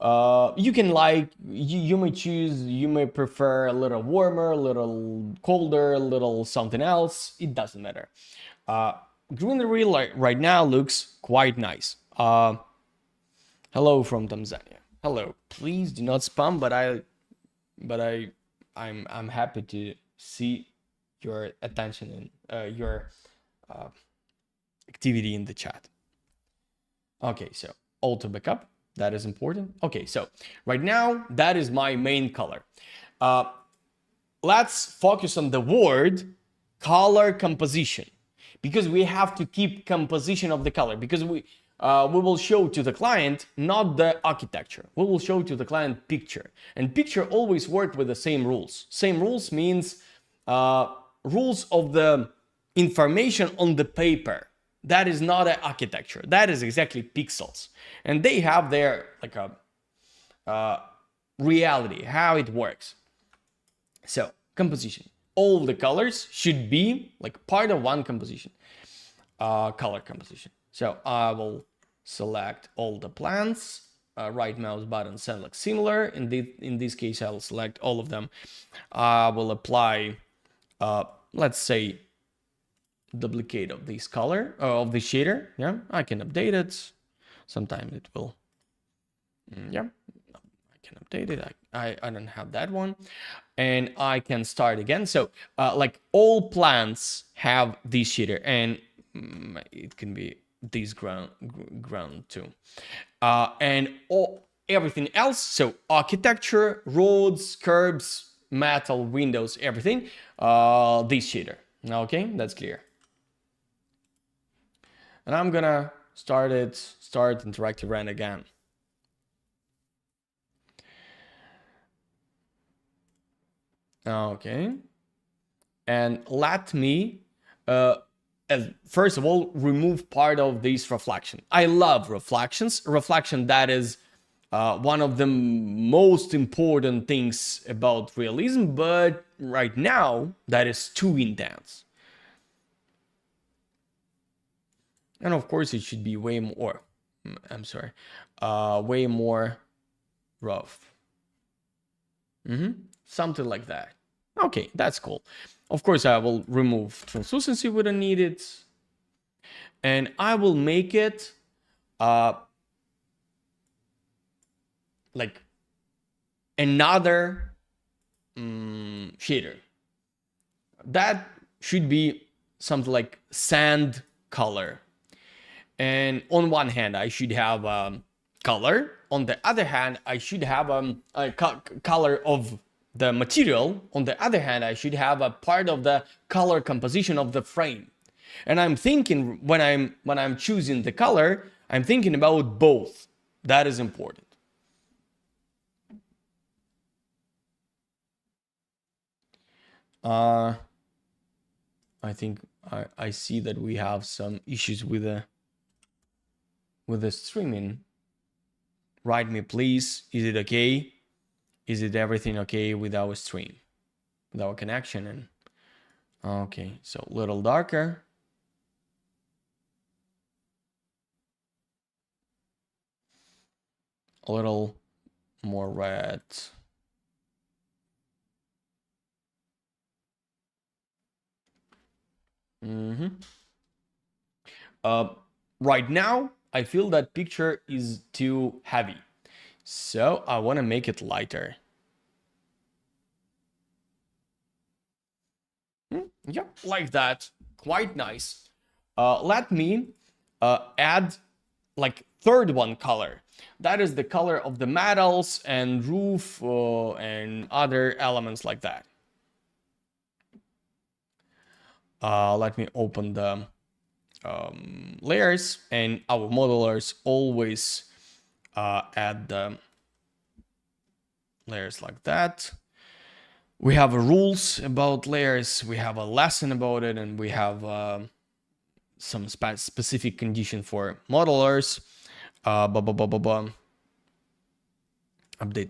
You can like, you may choose, you may prefer a little warmer, a little colder, a little something else. It doesn't matter. Greenery like right now looks quite nice. Hello from Tanzania. Hello. Please do not spam, but I'm happy to see your attention and your activity in the chat. Okay, so auto backup, that is important. Okay, so right now that is my main color. Let's focus on the word color composition, because we have to keep composition of the color, because we will show to the client not the architecture. We will show to the client picture, and picture always work with the same rules. Same rules means rules of the information on the paper. That is not an architecture. That is exactly pixels, and they have their like a reality, how it works. So composition, all the colors should be like part of one composition, color composition. So I will select all the plants, right mouse button, select similar. In this case, I'll select all of them. I will apply, let's say, duplicate of this color, of the shader. Yeah, I can update it. Sometimes it will, yeah, I can update it. I don't have that one, and I can start again. So like all plants have this shader, and it can be this ground too, and everything else. So architecture, roads, curbs, metal, windows, everything, this shader. Okay, that's clear. And I'm gonna start interactive render again. Okay, and let me first of all remove part of this reflection. I love reflections. Reflection, that is one of the most important things about realism, but right now that is too intense. And of course it should be way more, way more rough. Something like that. Okay, that's cool. Of course, I will remove translucency, we don't need it. And I will make it like another shader. That should be something like sand color. And on one hand, I should have color. On the other hand, I should have a color of the material. On the other hand, I should have a part of the color composition of the frame. And I'm thinking when I'm choosing the color, I'm thinking about both. That is important. I think I see that we have some issues with the streaming. Write me, please. Is it okay? Is it everything okay with our stream, with our connection? And okay, so a little darker. A little more red. Right now, I feel that picture is too heavy. So I want to make it lighter. Yeah, like that. Quite nice. Let me add like third one color. That is the color of the metals and roof and other elements like that. Let me open the layers, and our modelers always add the layers like that. We have rules about layers, we have a lesson about it, and we have some specific condition for modelers. Update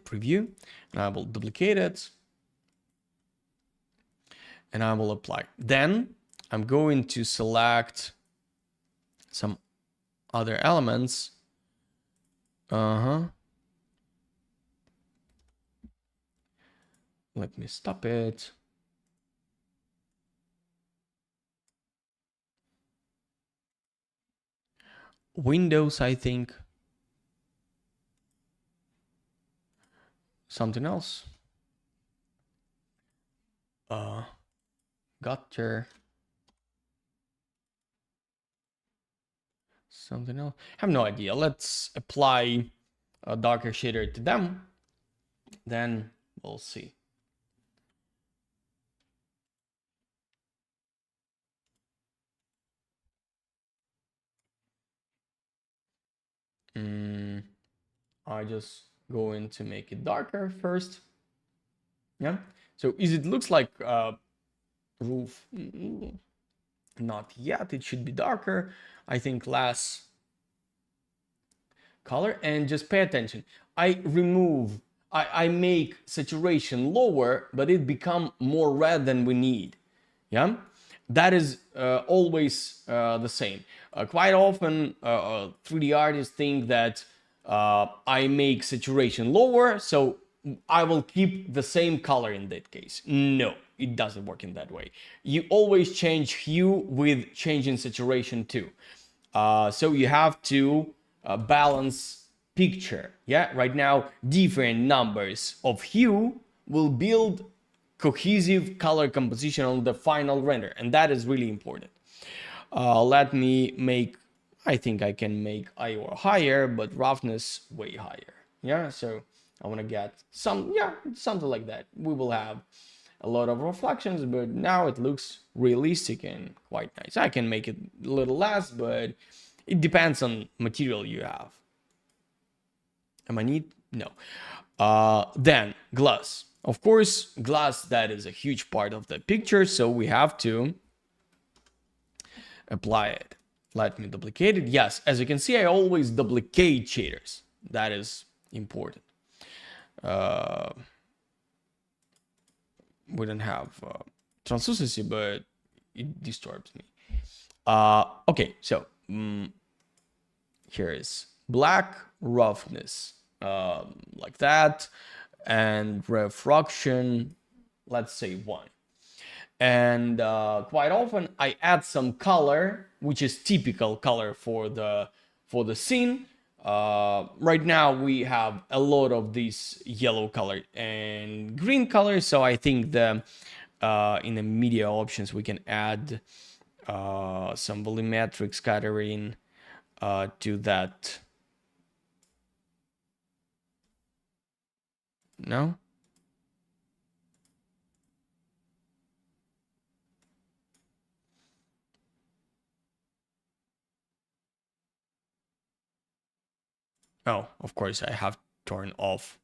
preview, and I will duplicate it, and I will apply. Then I'm going to select some other elements. Let me stop it. Windows, I think. Something else. Gutter. Something else. I have no idea. Let's apply a darker shader to them. Then we'll see. I just going to make it darker first. Yeah. So is it looks like roof? Not yet. It should be darker. I think less color, and just pay attention. I make saturation lower, but it become more red than we need. Yeah, that is always the same. Quite often 3D artists think that I make saturation lower, so I will keep the same color in that case. No, it doesn't work in that way. You always change hue with changing saturation too. So you have to balance picture. Yeah, right now different numbers of hue will build cohesive color composition on the final render, and that is really important. Let me make, I think I can make IO higher, but roughness way higher. Yeah, so I want to get some, yeah, something like that. We will have a lot of reflections, but now it looks realistic and quite nice. I can make it a little less, but it depends on material you have. Am I need? No. Then glass. Of course, glass, that is a huge part of the picture, so we have to apply it. Let me duplicate it. Yes, as you can see, I always duplicate shaders. That is important. We don't have translucency, but it disturbs me. Okay, so here is black roughness, like that, and refraction, let's say 1. And quite often I add some color, which is typical color for the scene. Right now we have a lot of this yellow color and green color, so I think the in the media options we can add some volumetric scattering to that. No? Oh, of course, I have turned off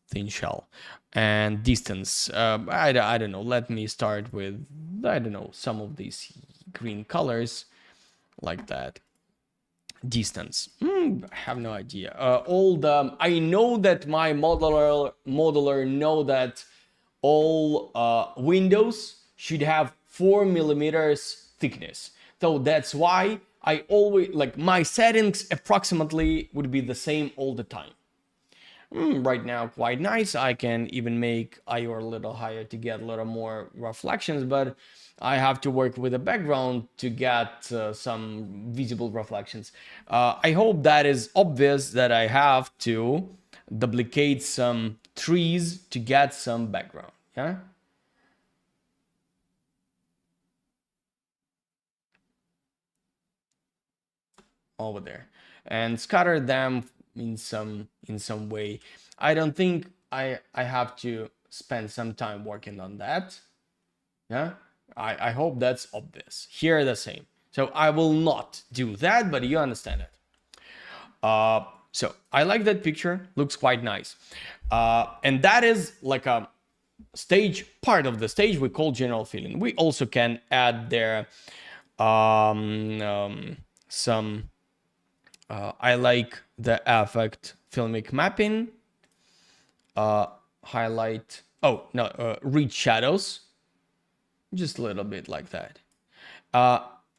thin shell and distance. I don't know. Let me start with, I don't know, some of these green colors like that. Distance. I have no idea. All the, I know that my modeler know that all windows should have 4 millimeters thickness. So that's why I always, like, my settings approximately would be the same all the time. Right now, quite nice. I can even make IO a little higher to get a little more reflections, but I have to work with a background to get some visible reflections. I hope that is obvious that I have to duplicate some trees to get some background. Yeah. Over there and scatter them in some way. I don't think I have to spend some time working on that. Yeah, I hope that's obvious. Here the same. So I will not do that, but you understand it. So I like that picture, looks quite nice. And that is like a stage, part of the stage we call general feeling. We also can add there some I like the effect filmic mapping, highlight, read shadows, just a little bit like that.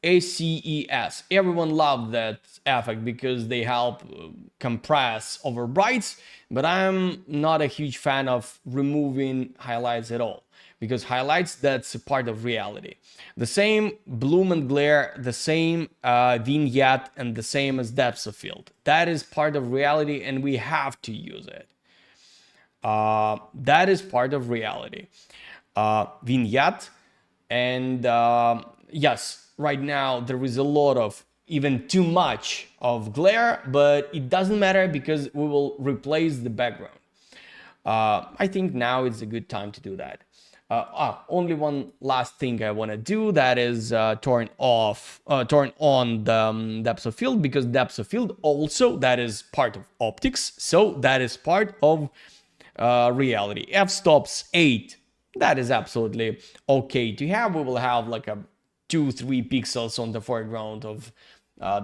ACES, everyone loved that effect because they help compress over brights, but I'm not a huge fan of removing highlights at all, because highlights, that's a part of reality. The same bloom and glare, the same vignette, and the same as depth of field. That is part of reality and we have to use it. That is part of reality. Vignette, and yes, right now there is a lot of, even too much of glare, but it doesn't matter because we will replace the background. I think now is a good time to do that. Only one last thing I want to do, that is turn on the depth of field, because depth of field also, that is part of optics, so that is part of reality. F-stops 8, that is absolutely okay to have. We will have like a 2-3 pixels on the foreground of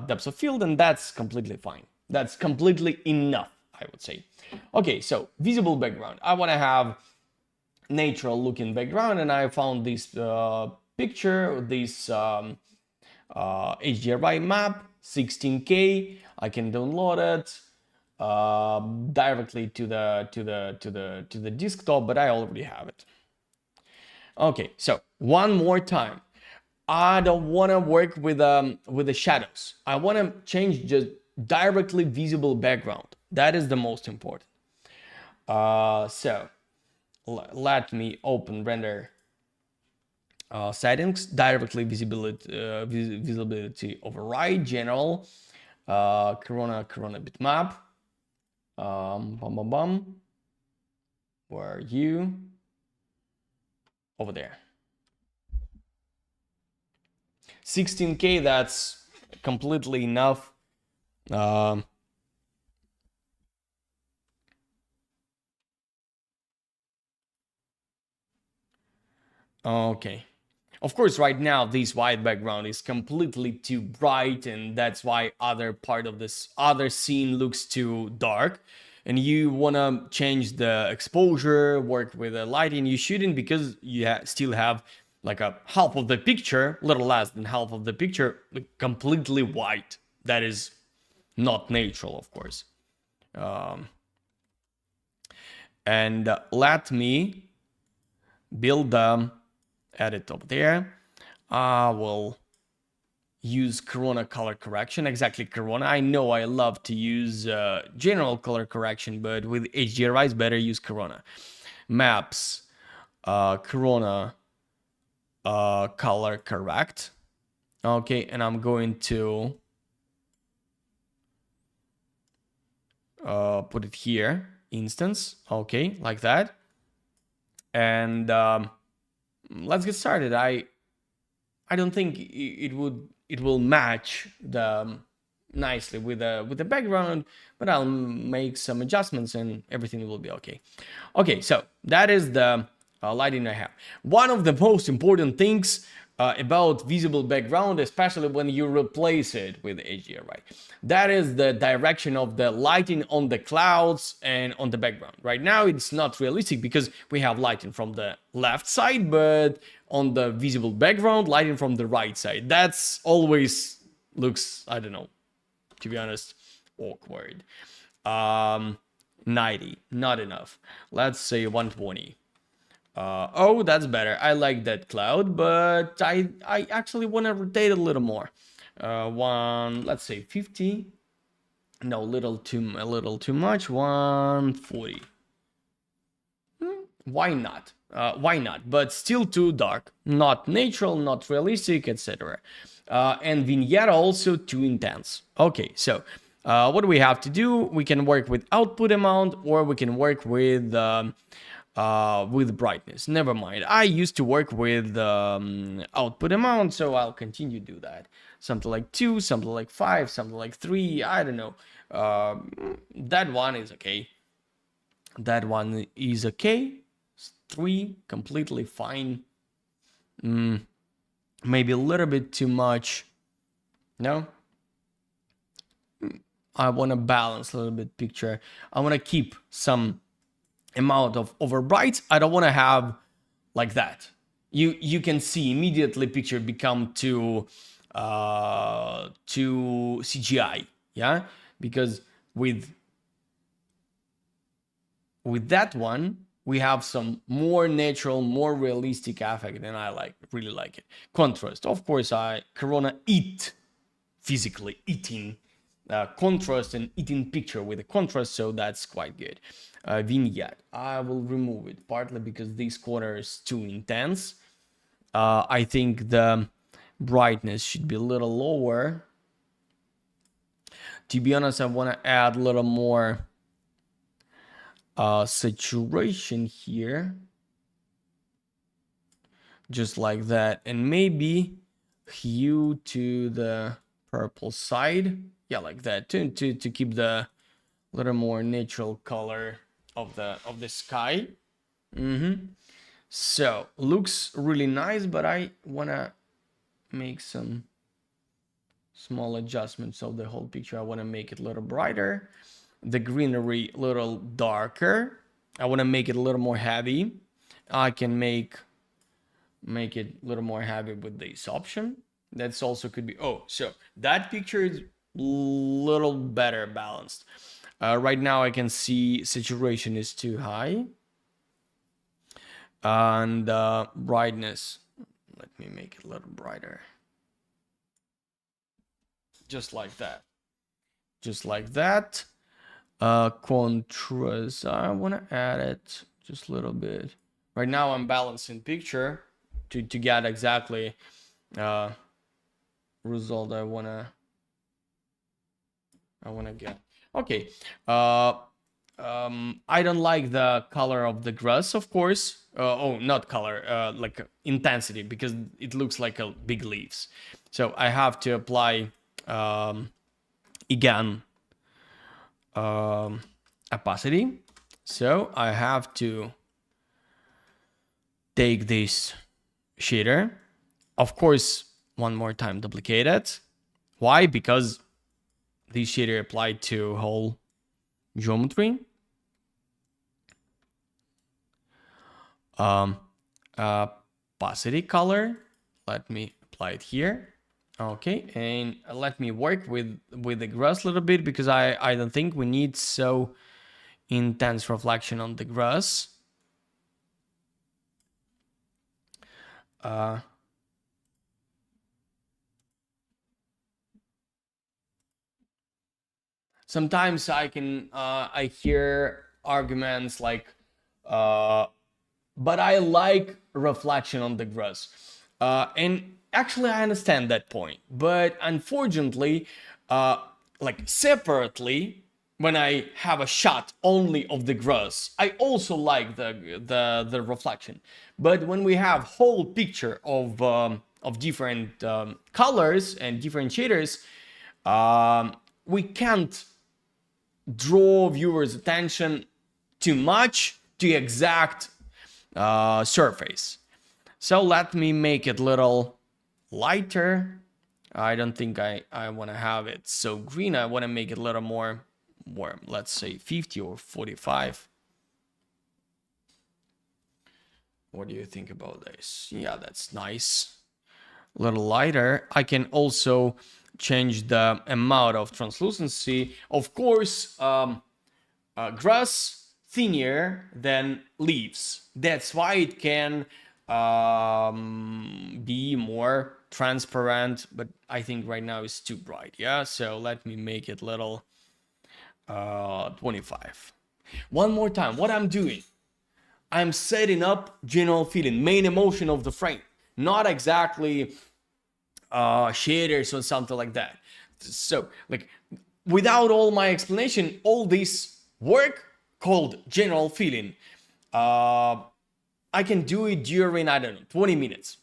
depth of field, and that's completely fine. That's completely enough, I would say. Okay, so visible background. I want to have natural looking background, and I found this picture, this HDRI map, 16K. I can download it directly to the desktop, but I already have it. Okay, so one more time. I don't want to work with the shadows. I want to change just directly visible background. That is the most important. So let me open render settings, directly visibility override, general, corona bitmap. Where are you? Over there. 16K, that's completely enough. Okay. Of course, right now, this white background is completely too bright, and that's why other part of this other scene looks too dark. And you want to change the exposure, work with the lighting. You shouldn't, because you still have like a half of the picture, little less than half of the picture, like completely white. That is not natural, of course. And let me build the edit up there. I will use Corona color correction. Exactly, Corona. I know I love to use general color correction, but with HDRI it's better use Corona. Maps, Corona color correct. Okay, and I'm going to put it here, instance. Okay, like that. And let's get started. I don't think it will match the nicely with the background, but I'll make some adjustments and everything will be okay. Okay, so that is the lighting I have. One of the most important things about visible background, especially when you replace it with HDR, right? That is the direction of the lighting on the clouds and on the background. Right now, it's not realistic because we have lighting from the left side, but on the visible background, lighting from the right side. That's always looks, I don't know, to be honest, awkward. 90, not enough. Let's say 120. Oh, that's better. I like that cloud, but I actually want to rotate a little more. Let's say 50. No, a little too much. 140. Why not? Why not? But still too dark. Not natural, not realistic, etc. And vignette also too intense. Okay, so what do we have to do? We can work with output amount, or we can work with brightness. Never mind. I used to work with output amount, so I'll continue to do that. Something like 2, something like 5, something like 3. I don't know. That one is okay. That one is okay. 3, completely fine. Maybe a little bit too much. No? I want to balance a little bit picture. I want to keep some amount of overbrights. I don't want to have like that. You can see immediately picture become too CGI, yeah? Because with that one, we have some more natural, more realistic effect, and I really like it. Contrast, of course, Corona physically eating contrast and eating picture with the contrast, so that's quite good. Vignette, I will remove it partly because this corner is too intense. I think the brightness should be a little lower. To be honest, I want to add a little more saturation here, just like that, and maybe hue to the purple side, yeah, like that, to keep the little more natural color of the sky. So looks really nice, but I wanna make some small adjustments of the whole picture. I want to make it a little brighter, the greenery a little darker. I want to make it a little more heavy. I can make it a little more heavy with this option. That's also could be, so that picture is a little better balanced. Right now I can see saturation is too high, and brightness, let me make it a little brighter, just like that, contrast, I want to add it just a little bit. Right now I'm balancing picture to get exactly result I wanna get. Okay, I don't like the color of the grass, of course. Not color, like intensity, because it looks like a big leaves. So I have to apply again opacity. So I have to take this shader, of course, one more time, duplicate it. Why? Because this shader applied to whole geometry. Opacity color, let me apply it here. Okay, and let me work with the grass a little bit, because I don't think we need so intense reflection on the grass. Sometimes I hear arguments like, but I like reflection on the grass, and actually I understand that point, but unfortunately, like separately, when I have a shot only of the grass, I also like the reflection. But when we have whole picture of different colors and different shaders, we can't draw viewers' attention too much to exact surface. So let me make it a little lighter. I don't think I want to have it so green. I want to make it a little more warm. Let's say 50 or 45. What do you think about this? Yeah, that's nice. A little lighter. I can also change the amount of translucency. Of course, grass thinner than leaves. That's why it can be more transparent, but I think right now it's too bright. Yeah, so let me make it little 25. One more time, what I'm doing, I'm setting up general feeling, main emotion of the frame, not exactly shaders or something like that. So like without all my explanation, all this work called general feeling, I can do it during, I don't know, 20 minutes.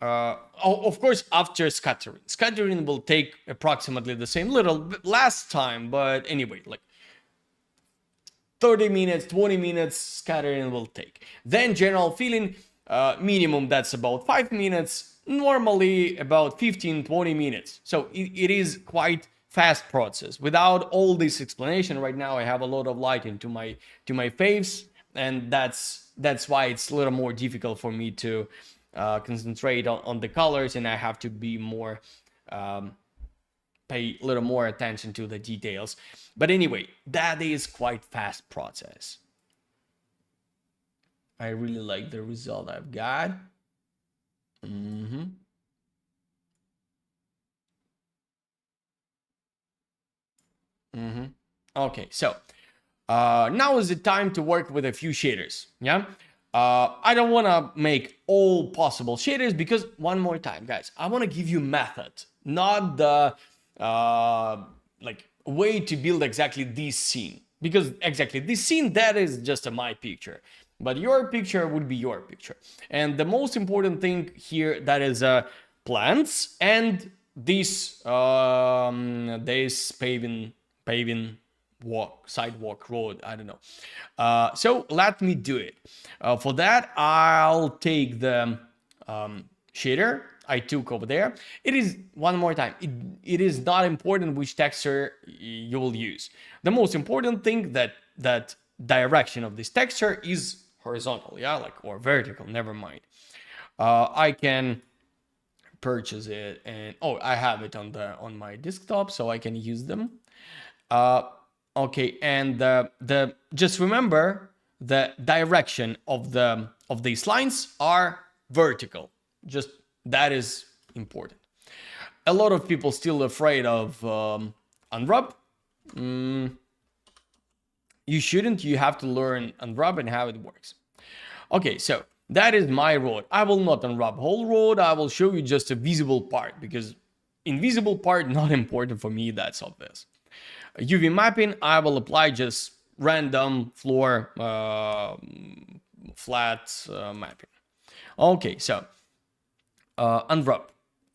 Of course, after scattering. Scattering will take approximately the same, little bit less time, but anyway, like 30 minutes, 20 minutes scattering will take. Then general feeling, minimum that's about 5 minutes, normally about 15-20 minutes. So it is quite fast process. Without all this explanation, right now I have a lot of light into my face, and that's why it's a little more difficult for me to concentrate on the colors, and I have to be more pay a little more attention to the details. But anyway, that is quite fast process. I really like the result I've got. Okay, so now is the time to work with a few shaders. Yeah, I don't want to make all possible shaders because, one more time, guys, I want to give you method, not the like way to build exactly this scene, because exactly this scene, that is just my picture, but your picture would be your picture. And the most important thing here, that is plants and this this paving sidewalk, road, I don't know. So let me do it. For that, I'll take the shader I took over there. It is, one more time, it is not important which texture you will use. The most important thing that direction of this texture is horizontal, yeah, like, or vertical, never mind. I can purchase it, and I have it on my desktop, so I can use them. Okay, and the just remember the direction of these lines are vertical. Just that is important. A lot of people still afraid of unrub. You shouldn't. You have to learn unrub and how it works. Okay, so that is my road. I will not unrub whole road. I will show you just a visible part, because invisible part not important for me. That's obvious. UV mapping, I will apply just random floor flat mapping. Okay, so unrub.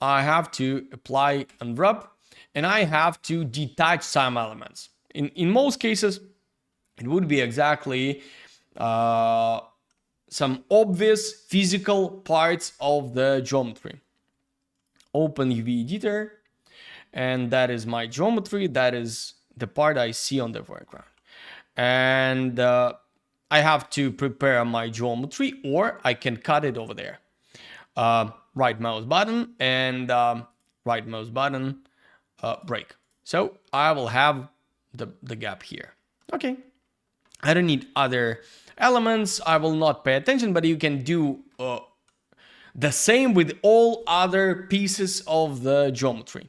I have to apply unrub, and I have to detach some elements. In most cases, it would be exactly some obvious physical parts of the geometry. Open UV editor, and that is my geometry. That is the part I see on the foreground. And I have to prepare my geometry, or I can cut it over there. Right mouse button and right mouse button, break. So I will have the gap here. Okay. I don't need other elements. I will not pay attention, but you can do the same with all other pieces of the geometry.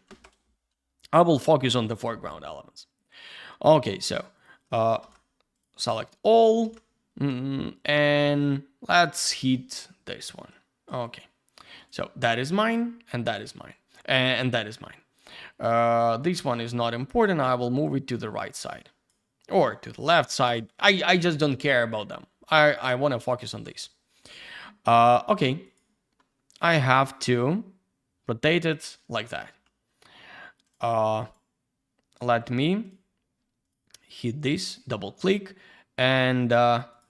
I will focus on the foreground elements. Okay, so select all, and let's hit this one. Okay, so that is mine, and that is mine, and that is mine. This one is not important. I will move it to the right side or to the left side. I just don't care about them. I want to focus on this. Okay, I have to rotate it like that. let me hit this, double click, and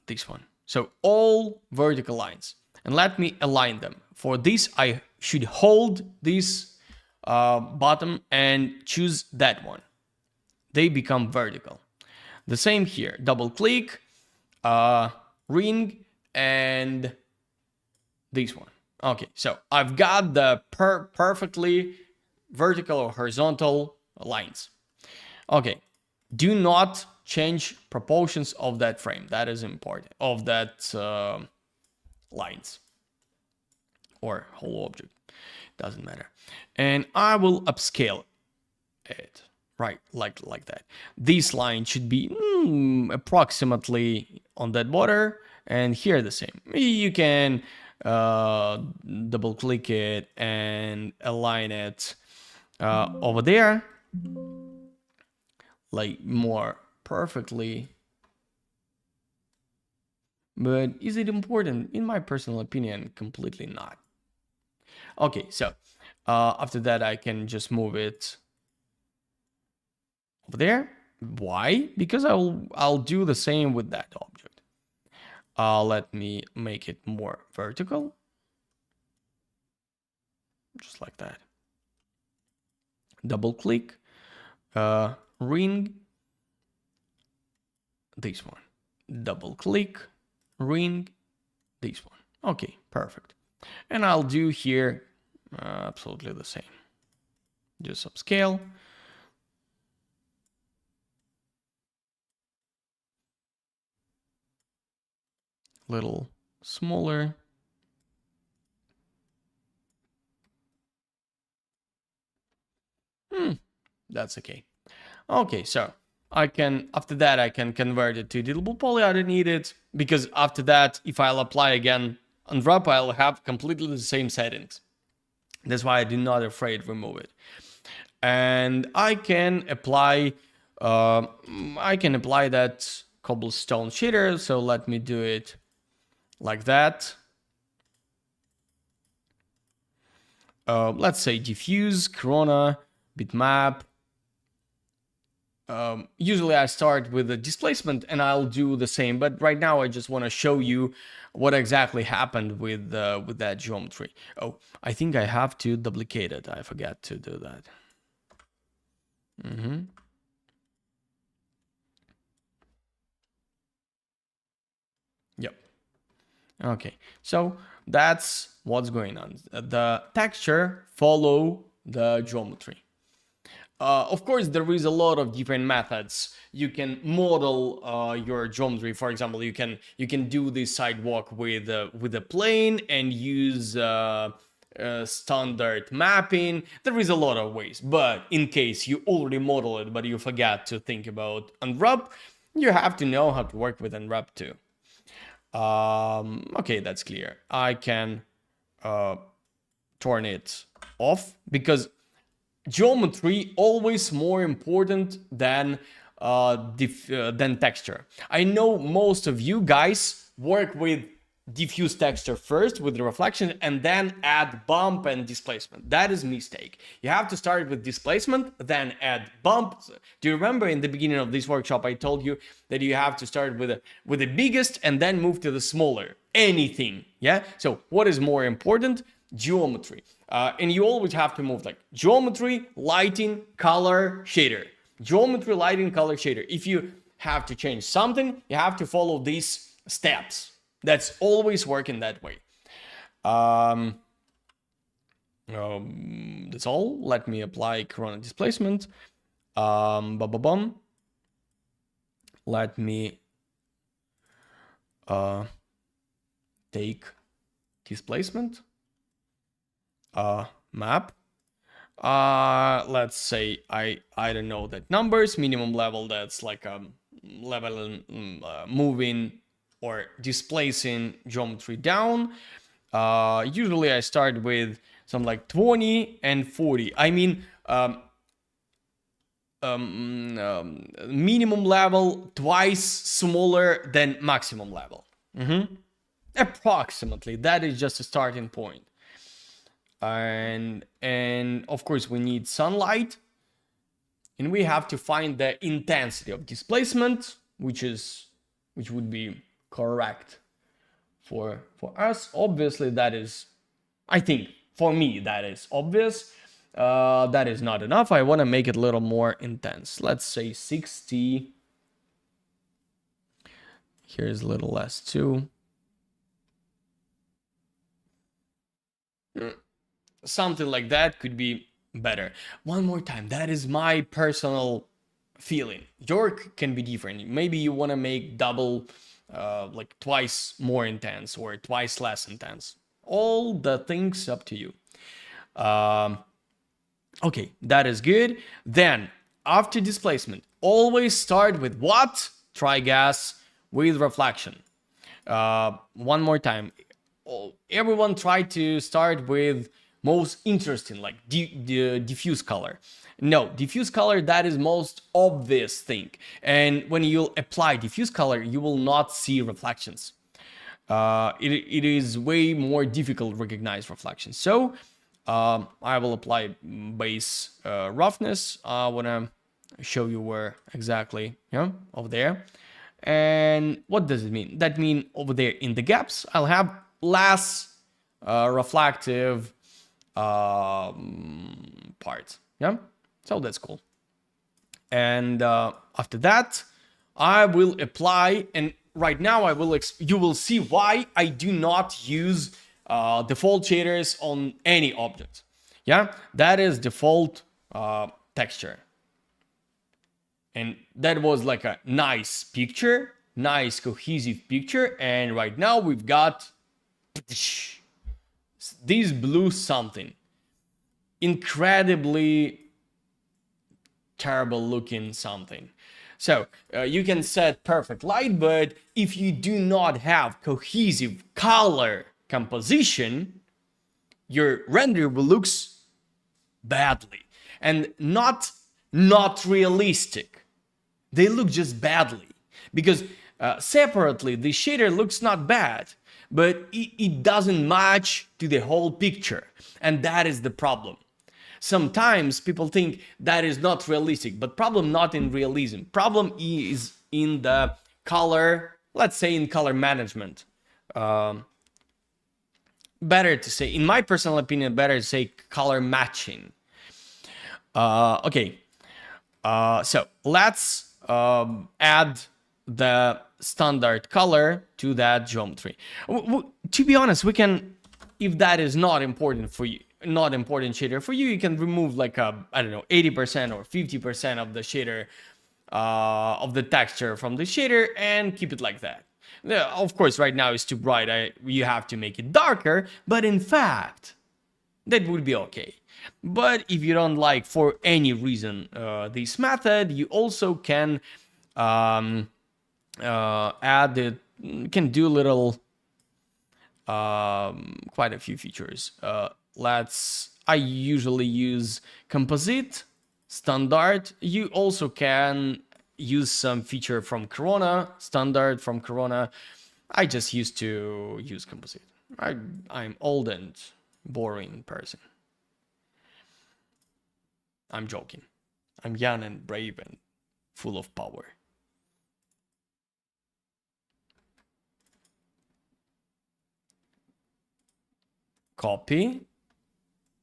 this one. So all vertical lines. And let me align them. For this, I should hold this bottom and choose that one. They become vertical. The same here, double click, ring, and this one. Okay, so I've got the perfectly vertical or horizontal lines. Okay, do not change proportions of that frame. That is important, of that lines or whole object. Doesn't matter. And I will upscale it. Right, like that. This line should be approximately on that border, and here the same. You can double click it and align it over there, like more perfectly. But is it important? In my personal opinion, completely not. Okay, so after that, I can just move it over there. Why? Because I'll do the same with that object. Let me make it more vertical, just like that. Double click, ring, this one. Double click, ring, this one. Okay, perfect. And I'll do here absolutely the same. Just upscale. Little smaller. That's okay. Okay, so after that I can convert it to editable poly. I don't need it because after that, if I'll apply again unwrap, I'll have completely the same settings. That's why I do not afraid remove it. And I can apply that cobblestone shader. So let me do it like that. Let's say diffuse, corona, bitmap. Usually I start with the displacement and I'll do the same, but right now I just want to show you what exactly happened with that geometry. Oh, I think I have to duplicate it. I forgot to do that. Yep. Okay, so that's what's going on. The texture follow the geometry. Of course, there is a lot of different methods. You can model your geometry. For example, you can do this sidewalk with a plane and use standard mapping. There is a lot of ways, but in case you already model it, but you forgot to think about unwrap, you have to know how to work with unwrap too. Okay, that's clear. I can turn it off because geometry always more important than texture. I know most of you guys work with diffuse texture first with the reflection and then add bump and displacement. That is a mistake. You have to start with displacement, then add bump. Do you remember in the beginning of this workshop I told you that you have to start with the biggest and then move to the smaller anything? Yeah. So what is more important? Geometry. And you always have to move like geometry, lighting, color, shader. Geometry, lighting, color, shader. If you have to change something, you have to follow these steps. That's always working that way. That's all. Let me apply corona displacement. Let me take displacement. Map. Let's say I don't know that numbers. Minimum level, that's like level moving or displacing geometry down. Usually I start with some like 20 and 40. I mean minimum level twice smaller than maximum level. Approximately. That is just a starting point. And of course we need sunlight and we have to find the intensity of displacement, which would be correct for us. Obviously, that is, I think, for me, that is obvious. That is not enough. I want to make it a little more intense. Let's say 60. Here's a little less too. Something like that could be better. One more time. That is my personal feeling. Your can be different. Maybe you want to make double, like twice more intense or twice less intense. All the things up to you. Okay, that is good. Then after displacement, always start with what? Try gas with reflection. One more time. Everyone try to start with most interesting, like diffuse color. No, diffuse color, that is most obvious thing. And when you apply diffuse color, you will not see reflections. It is way more difficult to recognize reflections. So I will apply base roughness. I want to show you where exactly, over there. And what does it mean? That means over there in the gaps, I'll have less reflective parts. Yeah, so that's cool. And after that, I will apply, and right now you will see why I do not use default shaders on any object. Yeah, that is default texture. And that was like a nice picture, nice cohesive picture. And right now we've got this blue something. Incredibly terrible looking something. So you can set perfect light, but if you do not have cohesive color composition, your render will look badly and not realistic. They look just badly because separately the shader looks not bad, but it doesn't match to the whole picture, and that is the problem. Sometimes people think that is not realistic, but problem not in realism. Problem is in the color, let's say in color management. Better to say, in my personal opinion, better to say color matching. Okay, so let's add the standard color to that geometry. To be honest, we can, if that is not important for you, not important shader for you, you can remove like I don't know, 80% or 50% of the shader, of the texture from the shader and keep it like that. Of course, right now it's too bright. You have to make it darker, but in fact, that would be okay. But if you don't like, for any reason, this method, you also can add it, can do little, quite a few features. I usually use composite, standard. You also can use some feature from Corona, standard from Corona. I just used to use composite. I'm old and boring person. I'm joking. I'm young and brave and full of power. Copy.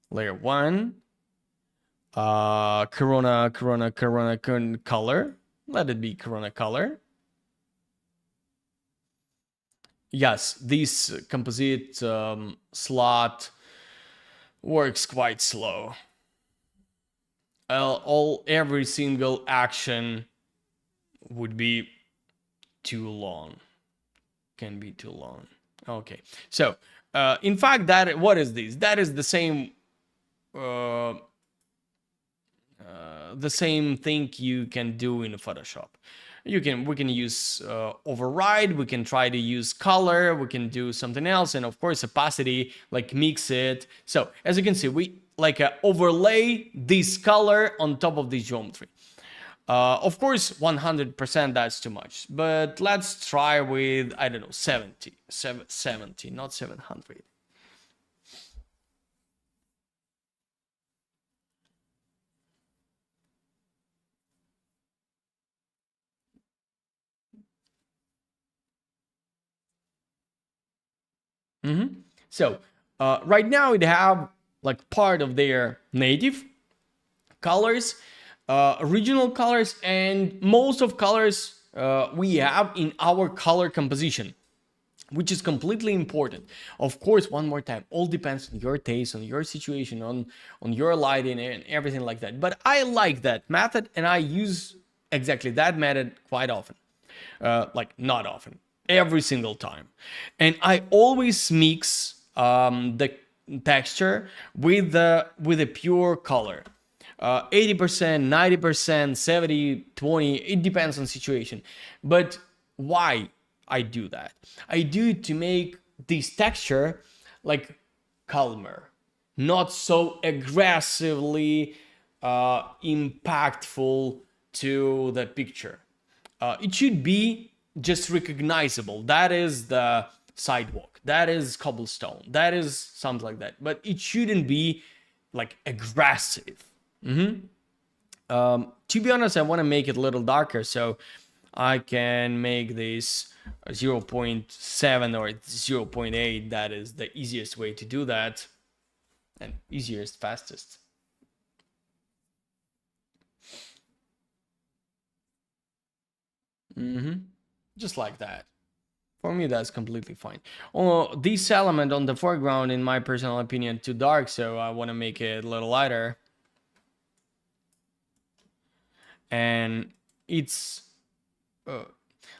Layer 1. Corona color. Let it be Corona color. Yes, this composite slot works quite slow. Every single action would be too long. Can be too long. Okay, so in fact, what is this? That is the same thing you can do in Photoshop. We can use override, we can try to use color, we can do something else, and of course opacity, like mix it. So as you can see, we like overlay this color on top of this geometry. Of course 100% that's too much, but let's try with, I don't know, 70, not 700. So right now it have like part of their native colors, original colors, and most of colors we have in our color composition, which is completely important. Of course, one more time, all depends on your taste, on your situation, on your lighting and everything like that. But I like that method, and I use exactly that method quite often. Like not often, every single time. And I always mix the texture with the pure color. 80%, 90%, 70, 20, it depends on situation. But why I do that? I do it to make this texture like calmer, not so aggressively impactful to the picture. It should be just recognizable. That is the sidewalk. That is cobblestone. That is something like that. But it shouldn't be like aggressive. To be honest, I want to make it a little darker, so I can make this 0.7 or 0.8. That is the easiest way to do that, and easiest, fastest. Just like that. For me, that's completely fine. Oh, this element on the foreground, in my personal opinion, too dark, so I want to make it a little lighter. And it's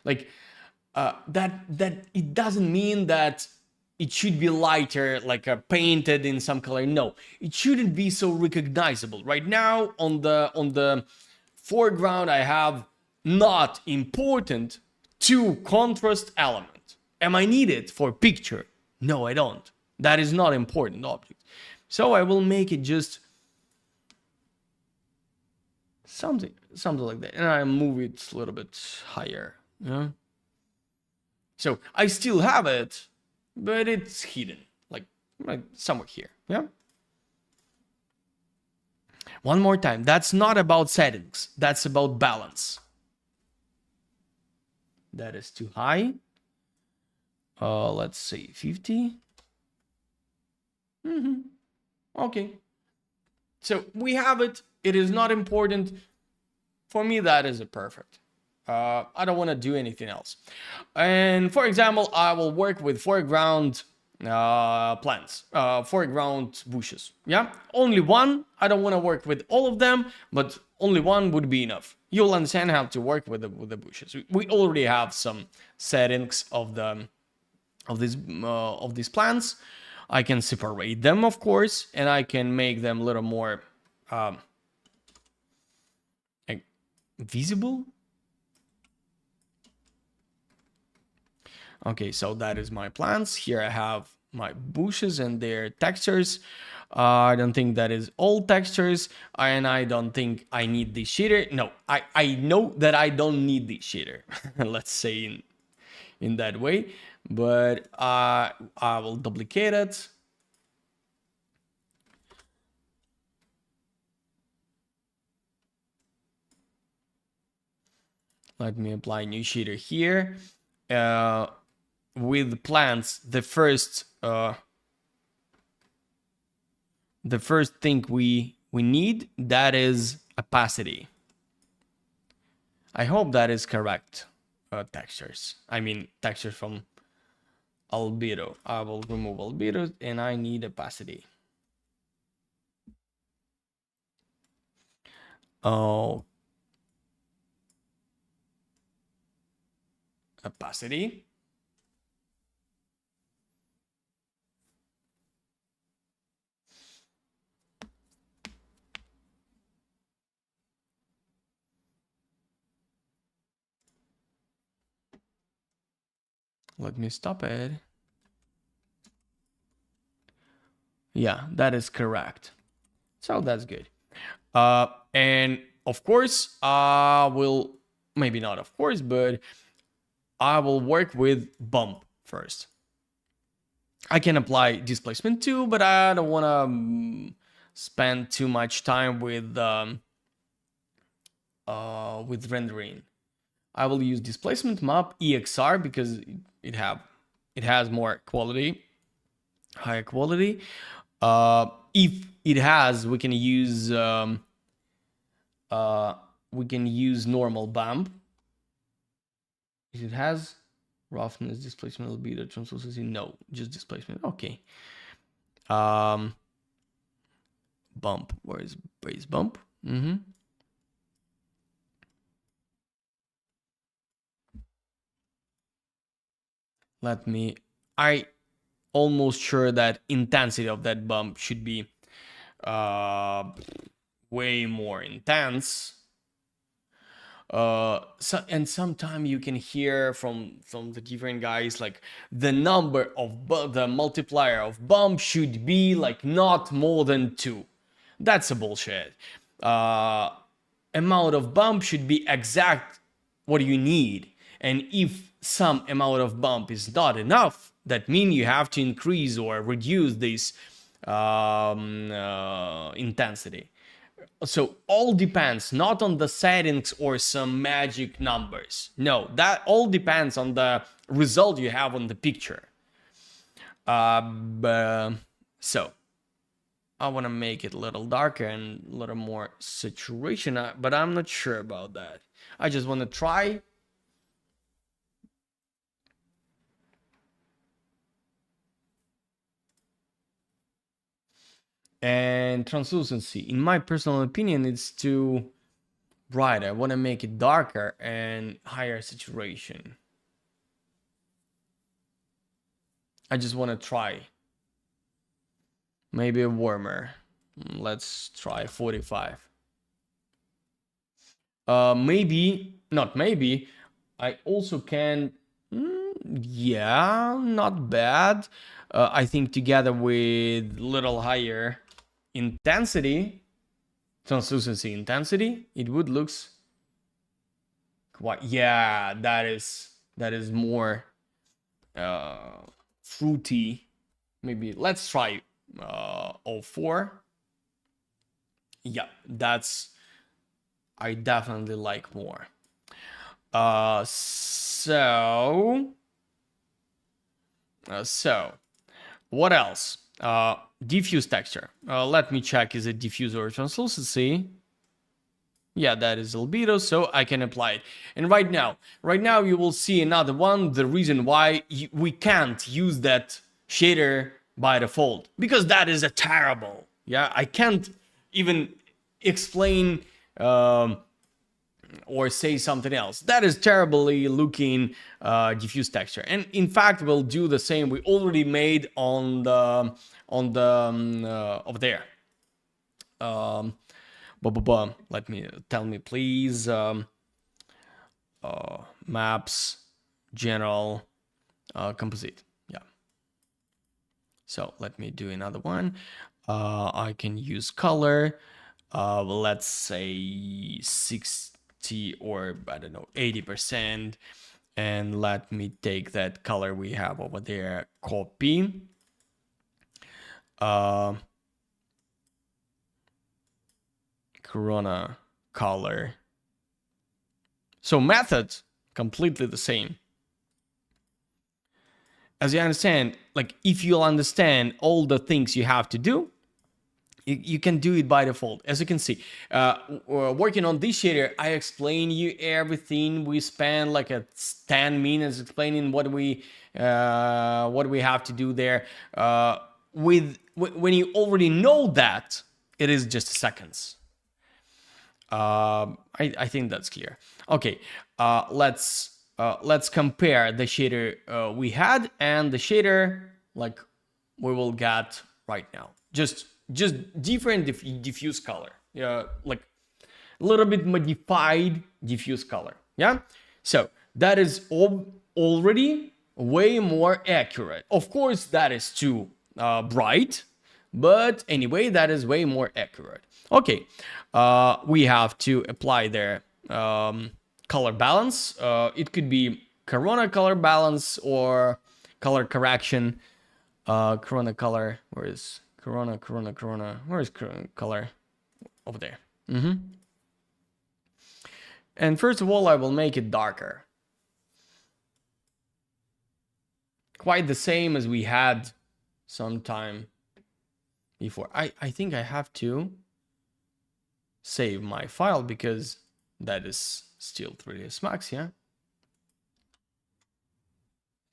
like that it doesn't mean that it should be lighter, like painted in some color. No, it shouldn't be so recognizable. Right now on the foreground, I have not important two contrast element. Am I needed for picture? No, I don't. That is not important object. So I will make it just something like that, and I move it a little bit higher. Yeah. So I still have it, but it's hidden, like somewhere here. Yeah. One more time. That's not about settings. That's about balance. That is too high. Let's say 50. Okay. So we have it. It is not important. For me, that is a perfect. I don't want to do anything else. And for example, I will work with foreground plants, foreground bushes. Yeah, only one. I don't want to work with all of them, but only one would be enough. You'll understand how to work with the bushes. We already have some settings of these plants. I can separate them, of course, and I can make them a little more visible. Okay, so that is my plants. Here I have my bushes and their textures. I don't think that is all textures, and I don't think I need the shader. No, I know that I don't need the shader. Let's say in that way, but I will duplicate it. Let me apply new shader here. With plants, the first thing we need, that is opacity. I hope that is correct. Textures. I mean textures from albedo. I will remove albedo and I need opacity. Oh. Opacity. Let me stop it. Yeah, that is correct. So that's good. And of course, I will, maybe not of course, but I will work with bump first. I can apply displacement too, but I don't want to spend too much time with rendering. I will use displacement map EXR because it has more quality. higher quality. If it has, we can use normal bump. If it has roughness, displacement, albedo, translucency, no, just displacement. Okay. Bump. Where is base bump? I almost sure that intensity of that bump should be way more intense. And sometimes you can hear from the different guys like the number of the multiplier of bump should be like not more than 2. That's a bullshit. Amount of bump should be exact what you need, and if some amount of bump is not enough, that means you have to increase or reduce this intensity. So all depends not on the settings or some magic numbers. No, that all depends on the result you have on the picture. So I want to make it a little darker and a little more saturation, but I'm not sure about that. I just want to try. And translucency, in my personal opinion, it's too bright. I want to make it darker and higher saturation. I just want to try. Maybe a warmer. Let's try 45. Maybe, not maybe, I also can, yeah, not bad. I think together with little higher intensity, translucency intensity, it would looks quite, yeah, that is more fruity. Maybe let's try 04. Yeah, that's, I definitely like more. So what else? Diffuse texture. Let me check, is it diffuse or translucency? Yeah, that is albedo, so I can apply it. And right now you will see another one, the reason why we can't use that shader by default, because that is a terrible. Yeah, I can't even explain or say something else. That is terribly looking diffuse texture. And in fact, we'll do the same we already made on the over there. Let me tell me please. Maps, general, composite. Yeah. So let me do another one. I can use color. Let's say 60 or I don't know 80%, and let me take that color we have over there, copy. Corona color. So method completely the same. As you understand, like if you'll understand all the things you have to do, you can do it by default. As you can see, working on this shader, I explain you everything. We spend like 10 minutes explaining what we have to do there. When you already know that, it is just seconds. I think that's clear. Okay, let's compare the shader we had and the shader like we will get right now. Just different diffuse color. Yeah, like a little bit modified diffuse color. Yeah, so that is already way more accurate. Of course, that is too bright, but anyway, that is way more accurate. Okay, we have to apply their color balance. It could be Corona color balance or color correction. Corona color, where is Corona? Where is Corona color? Over there. And first of all, I will make it darker. Quite the same as we had some time before. I think I have to save my file because that is still 3ds Max, yeah?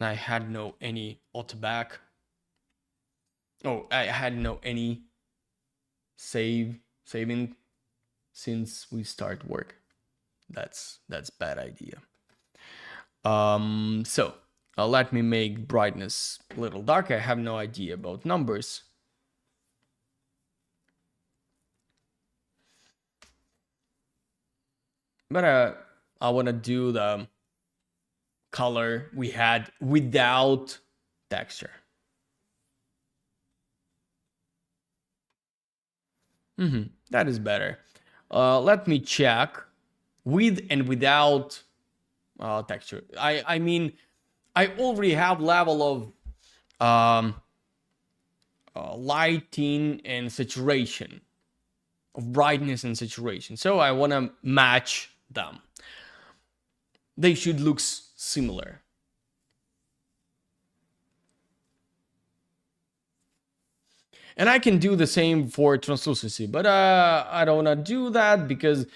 And I had no any autoback. Oh, I had no any saving since we start work. That's bad idea. So let me make brightness a little darker. I have no idea about numbers. But I want to do the color we had without texture. That is better. Let me check with and without texture. I mean, I already have level of lighting and saturation, of brightness and saturation. So I want to match them. They should look similar. And I can do the same for translucency, but I don't want to do that because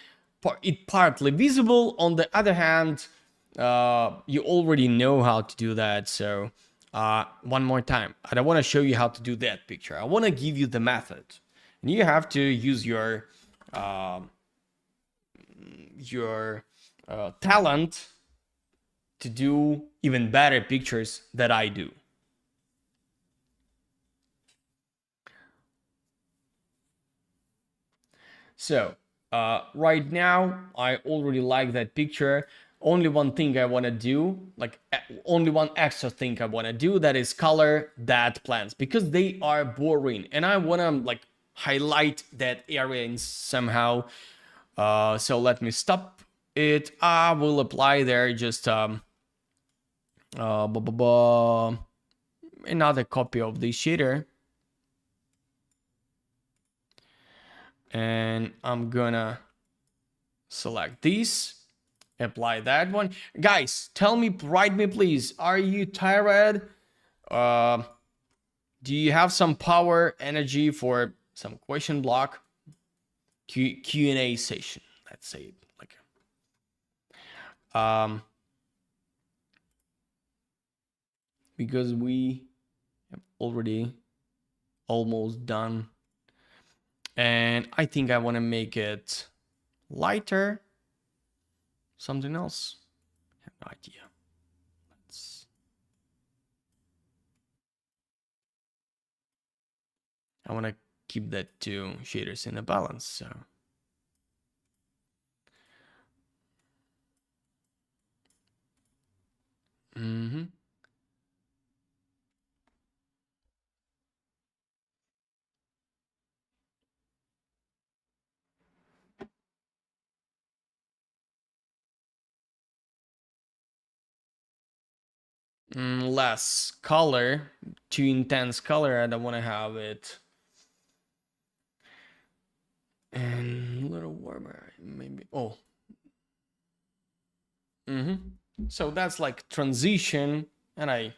it's partly visible. On the other hand, you already know how to do that. So one more time, I don't want to show you how to do that picture. I want to give you the method, and you have to use your talent to do even better pictures that I do. So right now, I already like that picture. Only one thing I want to do, like only one extra thing I want to do, that is color that plants, because they are boring and I want to like highlight that area in somehow. So let me stop it. I will apply there just another copy of the shader. And I'm gonna select this, apply that one. Guys, tell me, write me please, are you tired? Do you have some power, energy for some question block? Q&A session, let's say it like because we have already almost done. And I think I want to make it lighter. Something else? I have no idea. I want to keep that two shaders in a balance. So less color, too intense color. I don't want to have it. And a little warmer, maybe. Oh. So that's like transition, and I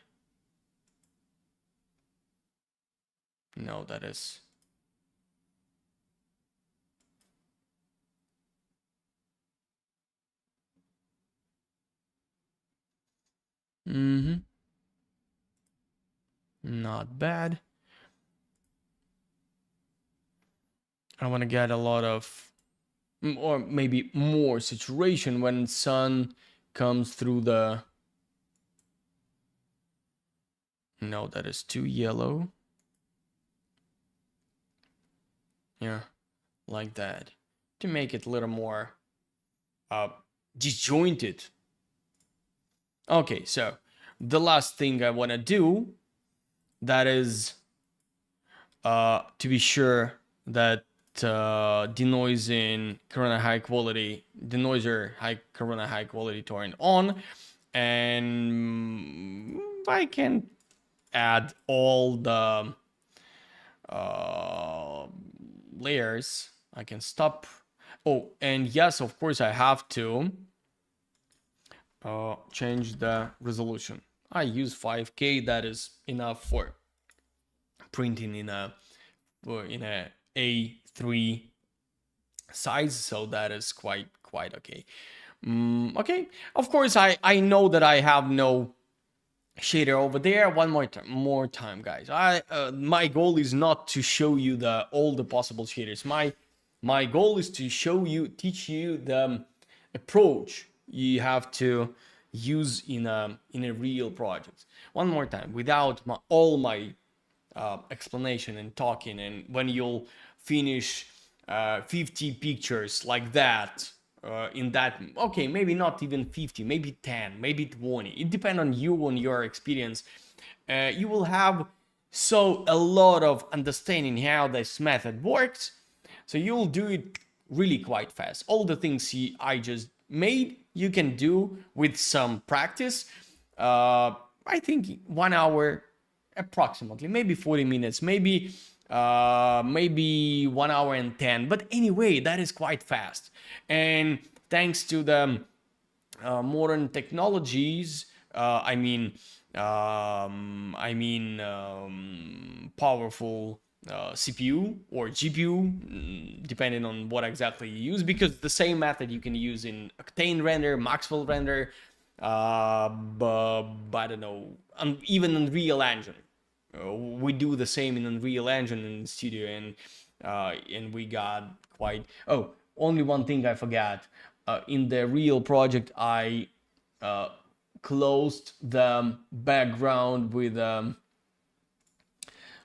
know that is. Not bad. I want to get a lot of, or maybe more saturation when sun comes through the. No, that is too yellow. Yeah, like that, to make it a little more disjointed. Okay, so the last thing I want to do, that is to be sure that denoising Corona high quality, denoiser Corona high quality turned on, and I can add all the layers. I can stop. Oh, and yes, of course, I have to change the resolution. I use 5K. That is enough for printing in a A3 size, so that is quite okay. Okay, of course I know that I have no shader over there. One more time, guys. My goal is not to show you all the possible shaders. My goal is to teach you the approach you have to use in a real project. One more time, without all my explanation and talking, and when you'll finish 50 pictures like that, in that, okay, maybe not even 50, maybe 10, maybe 20, it depends on you, on your experience. You will have a lot of understanding how this method works, so you'll do it really quite fast. All the things I just made, you can do with some practice. I think 1 hour approximately, maybe 40 minutes, maybe 1 hour and 10, but anyway, that is quite fast. And thanks to the modern technologies, powerful CPU or GPU, depending on what exactly you use, because the same method you can use in Octane render, Maxwell render, but I don't know, even Unreal Engine. We do the same in Unreal Engine in studio, and we got quite. Oh, only one thing I forgot. In the real project, I closed the background with.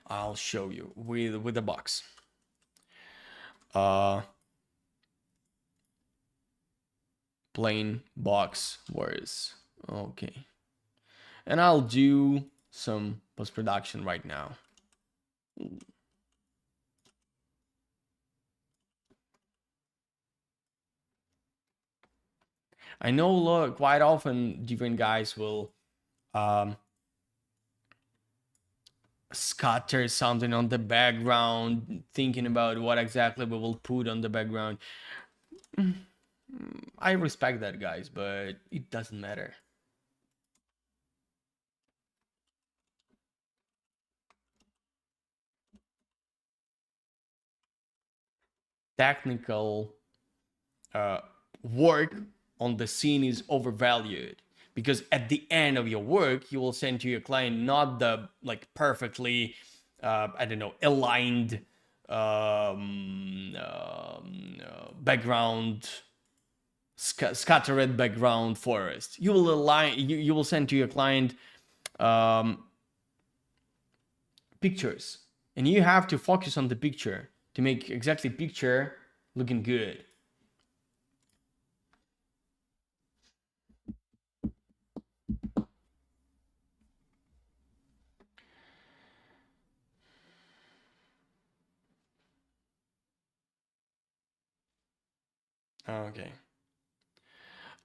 I'll show you with a box. Plain box. Where is? Okay. And I'll do some post-production right now. I know quite often different guys will scatter something on the background, thinking about what exactly we will put on the background. I respect that, guys, but it doesn't matter. Technical work on the scene is overvalued, because at the end of your work, you will send to your client not the perfectly aligned background, scattered background forest. You will send to your client pictures, and you have to focus on the picture to make exactly picture looking good. Okay.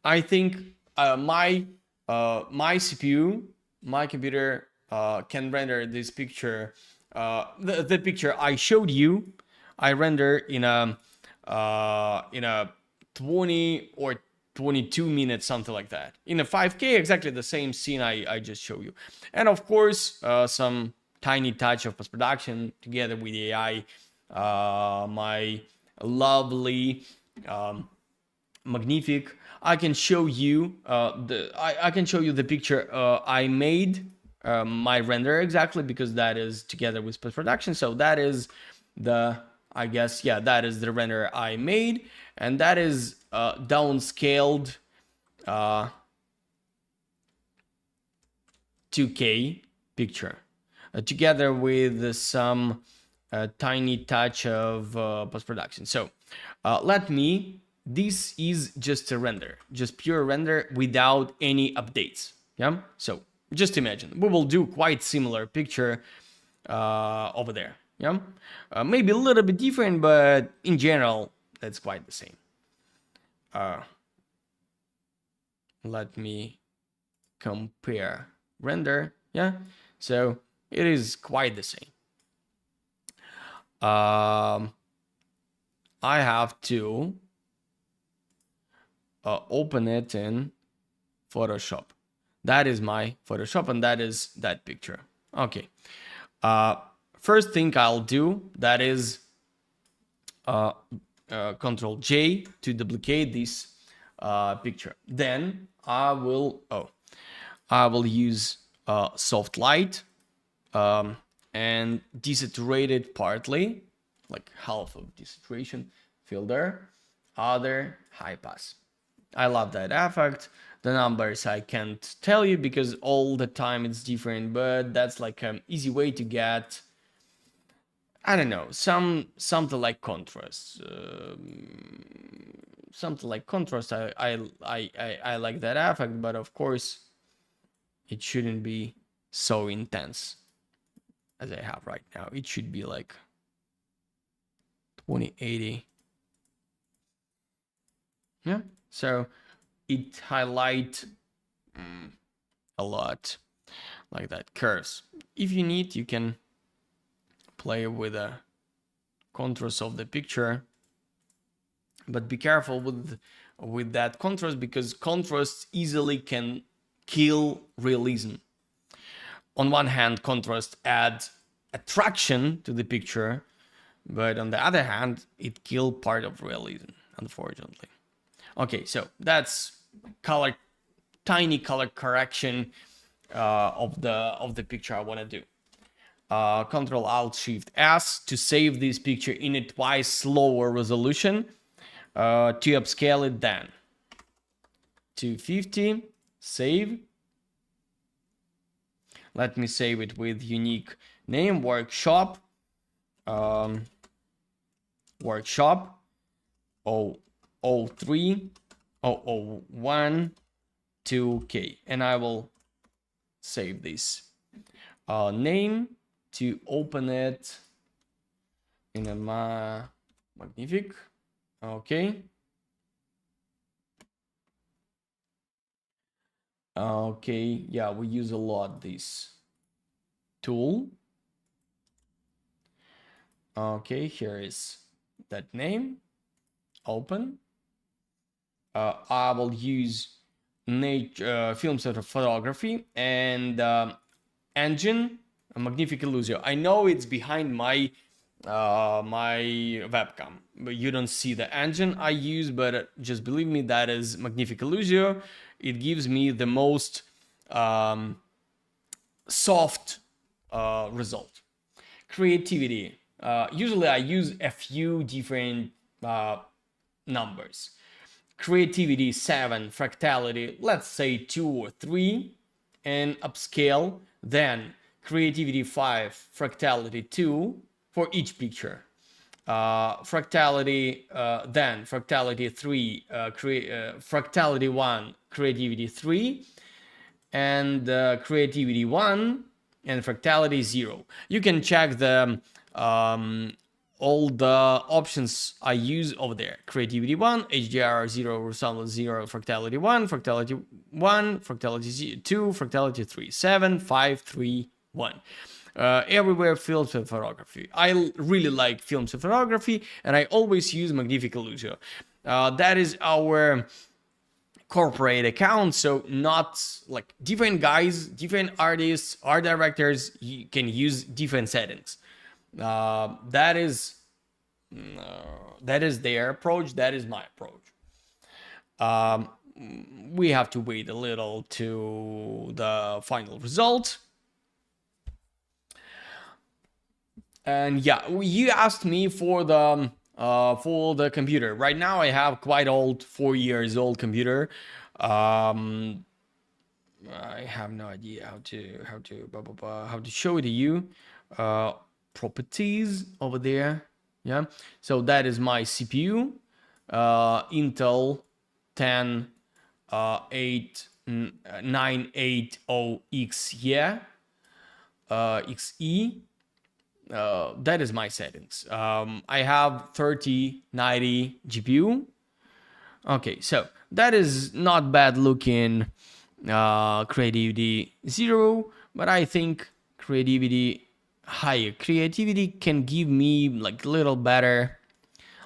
I think my CPU, my computer can render this picture. The picture I showed you, I render in a 20 or 22 minutes, something like that. In a 5K, exactly the same scene I just showed you. And of course, some tiny touch of post-production together with AI. My lovely Magnific. I can show you the picture I made, my render exactly, because that is together with post-production. So that is that is the render I made, and that is downscaled 2K picture, together with some tiny touch of post-production. So this is just a render, just pure render without any updates. Yeah. So just imagine we will do quite similar picture over there. Yeah. Maybe a little bit different, but in general, that's quite the same. Let me compare render. Yeah. So it is quite the same. I have to open it in Photoshop. That is my Photoshop, and that is that picture. Okay. first thing I'll do, that is Control J to duplicate this picture. Then I will use soft light and desaturate it partly, like half of desaturation, filter, other, high pass. I love that effect. The numbers I can't tell you because all the time it's different, but that's like an easy way to get, I don't know, something like contrast. Something like contrast. I like that effect, but of course it shouldn't be so intense as I have right now. It should be like 2080. Yeah, so it highlight a lot like that curves. If you need, you can play with the contrast of the picture, but be careful with that contrast, because contrast easily can kill realism. On one hand, contrast adds attraction to the picture, but on the other hand, it kills part of realism, unfortunately. Okay, so that's tiny color correction of the picture I want to do. Control Alt Shift S to save this picture in a twice slower resolution. To upscale it then. 250, save. Let me save it with unique name, workshop. Workshop 003 001 2K, and I will save this name to open it in a Magnific. Okay. Okay, yeah, we use a lot this tool. Okay, here is that name. Open. I will use film set of photography and engine Magnific Illusio. I know it's behind my webcam, but you don't see the engine I use, but just believe me, that is Magnific Illusio. It gives me the most soft result. Creativity. Usually I use a few different numbers. Creativity 7, fractality, let's say 2 or 3, and upscale. Then creativity 5, fractality 2 for each picture. Fractality, then fractality 3, fractality 1, creativity 3, and creativity 1, and fractality 0. You can check the all the options I use over there. Creativity 1, HDR 0, resemblance 0, fractality 1, fractality 1, fractality 2, fractality 3, 7, 5, 3, 1. Everywhere films and photography. I really like films and photography, and I always use Magnific Illusio. That is our corporate account, so not like different guys, different artists, art directors can use different settings. That is their approach. That is my approach. We have to wait a little to the final result. And yeah, you asked me for the computer. Right now I have quite old, 4 years old computer. I have no idea how to show it to you. Properties over there. Yeah, so that is my CPU, Intel 10 980X, yeah, XE. That is my settings. I have 3090 GPU. Okay, so that is not bad looking. Creativity 0, but I think creativity higher. Creativity can give me like little better,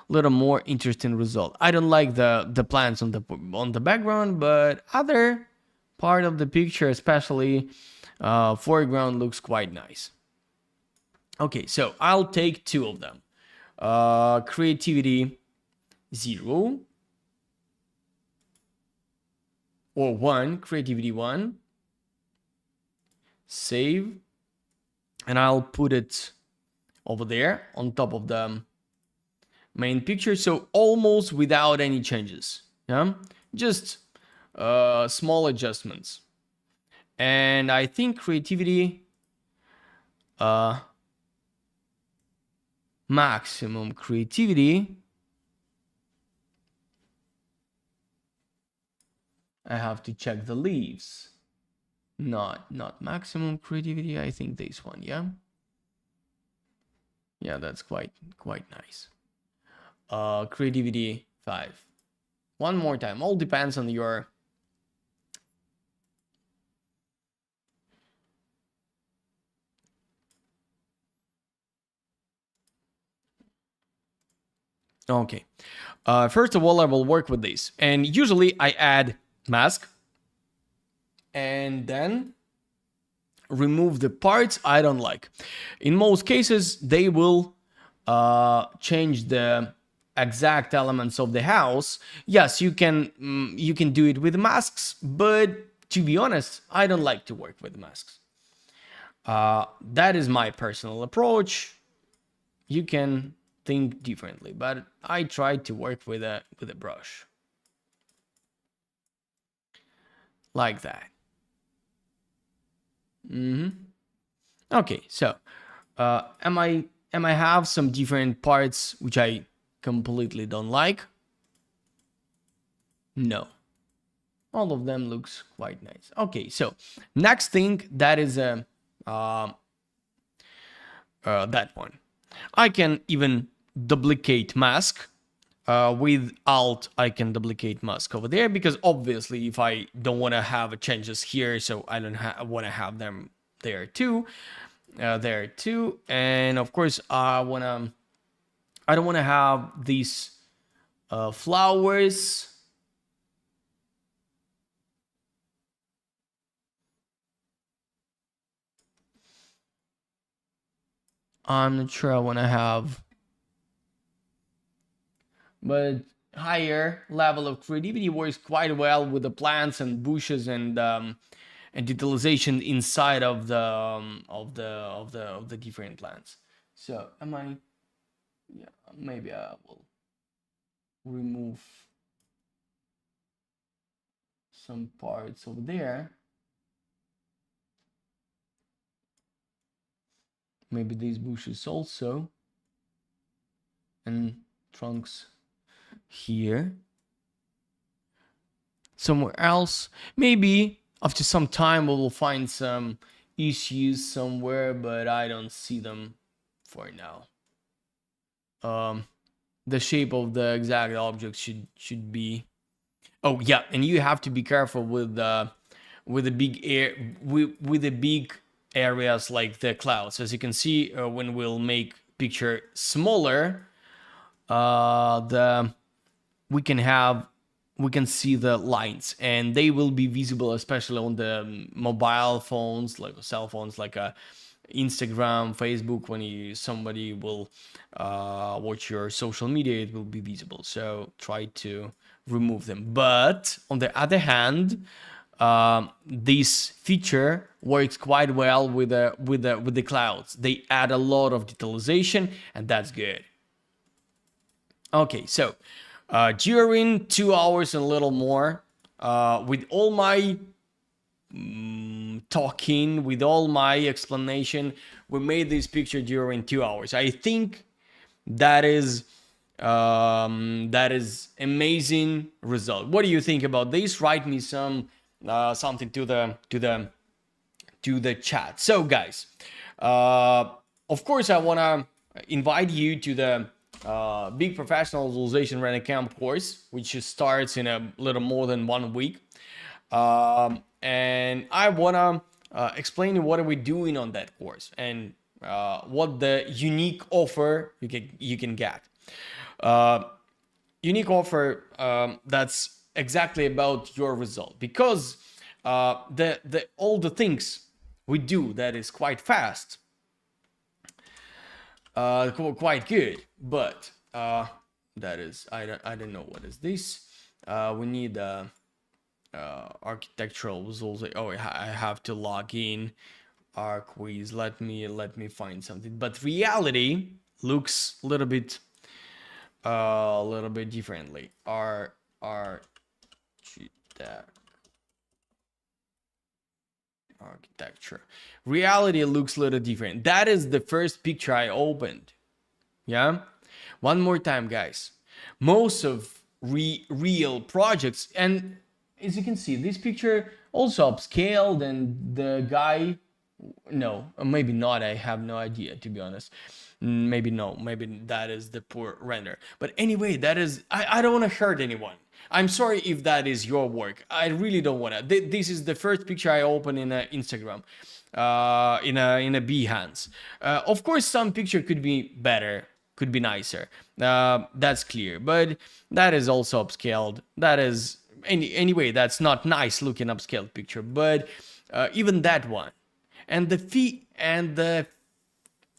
little more interesting result. I don't like the plants on the background, but other part of the picture, especially foreground, looks quite nice. Okay, so I'll take two of them. Creativity 0 or 1, creativity 1. Save, and I'll put it over there on top of the main picture, so almost without any changes. Yeah, just small adjustments. And I think creativity maximum creativity, I have to check the leaves. Not maximum creativity, I think this one. Yeah, that's quite nice. Creativity 5. One more time, all depends on your okay. First of all, I will work with this, and usually I add mask and then remove the parts I don't like. In most cases, they will change the exact elements of the house. Yes, you can do it with masks, but to be honest, I don't like to work with masks. That is my personal approach. You can think differently, but I try to work with a brush like that. Okay, so am I have some different parts which I completely don't like? No, all of them looks quite nice. Okay, so next thing, that is that one. I can even duplicate mask. With Alt, I can duplicate mask over there, because obviously if I don't want to have changes here, so I don't want to have them there too. And of course I don't want to have these flowers. I'm not sure I want to have, but higher level of creativity works quite well with the plants and bushes and detailization inside of the different plants. So yeah, maybe I will remove some parts over there. Maybe these bushes also, and trunks here. Somewhere else, maybe after some time we will find some issues somewhere, but I don't see them for now. The shape of the exact object should be. Oh yeah, and you have to be careful with the big areas like the clouds. As you can see, when we'll make picture smaller, we can see the lines, and they will be visible, especially on the mobile phones, like cell phones, like Instagram, Facebook. When somebody will watch your social media, it will be visible. So try to remove them. But on the other hand, this feature works quite well with the clouds. They add a lot of detailization, and that's good. Okay, so during 2 hours and a little more, with all my talking, with all my explanation, we made this picture during 2 hours. I think that is amazing result. What do you think about this? Write me something to the chat. So guys, of course I want to invite you to the big professional visualization render.camp course, which starts in a little more than 1 week. And I want to explain what are we doing on that course, and what the unique offer you can get. Unique offer that's exactly about your result, because all the things we do that is quite fast, quite good, but that is, I don't know what is this. We need architectural results. Oh, I have to log in archviz. Let me find something. But reality looks a little bit differently. Architecture. Reality looks a little different. That is the first picture I opened. Yeah. One more time, guys. Most of real projects, and as you can see, this picture also upscaled, and the guy, no, maybe not. I have no idea, to be honest. Maybe no, maybe that is the poor render. But anyway, that is, I don't want to hurt anyone. I'm sorry if that is your work. I really don't want to. This is the first picture I open in Instagram, in a Behance. Of course, some picture could be better, could be nicer. That's clear. But that is also upscaled. That is anyway. That's not nice looking upscaled picture. But even that one, and the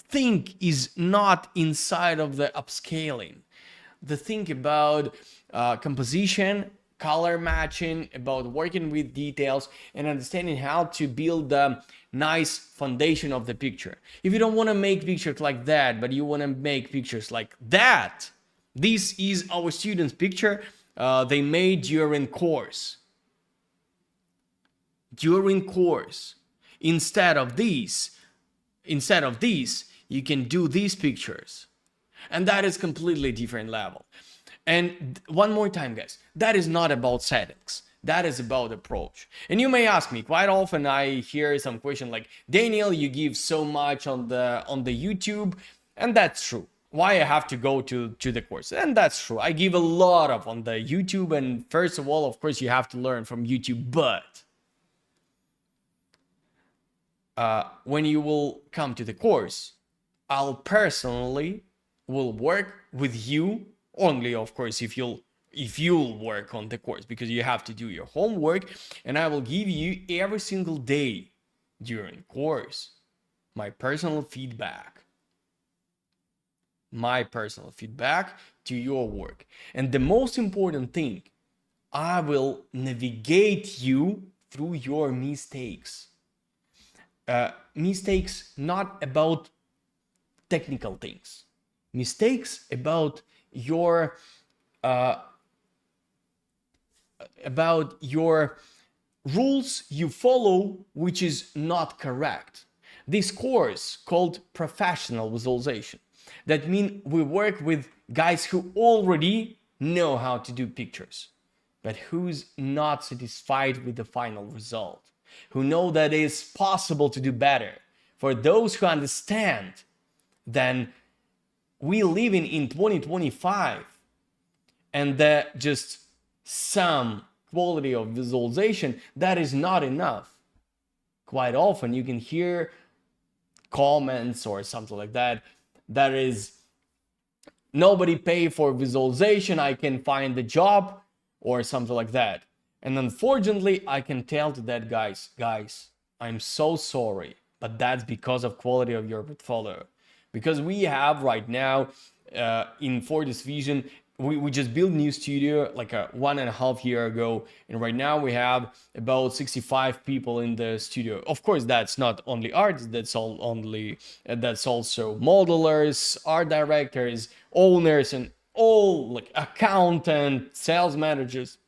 thing is not inside of the upscaling. The thing about composition, color matching, about working with details, and understanding how to build the nice foundation of the picture. If you don't want to make pictures like that, but you want to make pictures like that, this is our students' picture they made during course. Instead of these, you can do these pictures. And that is completely different level. And one more time, guys, that is not about settings. That is about approach. And you may ask me, quite often I hear some question like, Daniel, you give so much on the YouTube, and that's true. Why I have to go to the course? And that's true. I give a lot of on the YouTube, and first of all, of course, you have to learn from YouTube, but when you will come to the course, I'll personally will work with you only, of course, if you'll work on the course, because you have to do your homework, and I will give you every single day during course my personal feedback to your work. And the most important thing, I will navigate you through your mistakes. Mistakes not about technical things. Mistakes about your rules you follow, which is not correct. This course called professional visualization. That means we work with guys who already know how to do pictures, but who's not satisfied with the final result, who know that it is possible to do better. For those who understand, then we live in 2025, and that just some quality of visualization, that is not enough. Quite often you can hear comments or something like that, that is, nobody pay for visualization, I can find the job, or something like that. And unfortunately, I can tell to that guys, I'm so sorry, but that's because of quality of your portfolio. Because we have right now in Fortis Vision, we just built new studio like 1.5 years ago, and right now we have about 65 people in the studio. Of course, that's not only artists, that's also modelers, art directors, owners, and all like accountant, sales managers,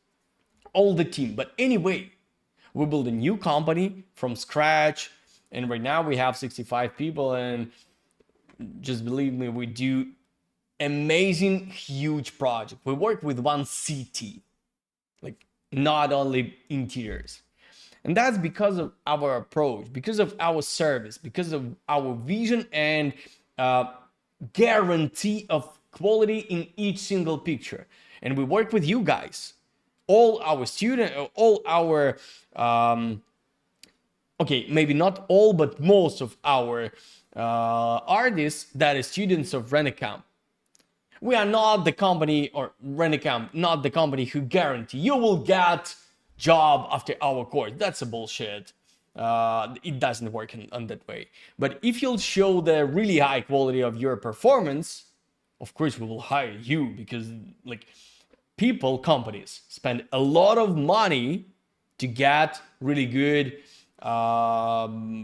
all the team. But anyway, we built a new company from scratch, and right now we have 65 people, and just believe me, we do amazing, huge project. We work with one city, like not only interiors. And that's because of our approach, because of our service, because of our vision and guarantee of quality in each single picture. And we work with you guys, all our students, all our, okay, maybe not all, but most of our artists that are students of render.camp. We are not the company, or render.camp, not the company who guarantee you will get job after our course. That's a bullshit. it doesn't work on that way. But if you'll show the really high quality of your performance, of course we will hire you, because like companies spend a lot of money to get really good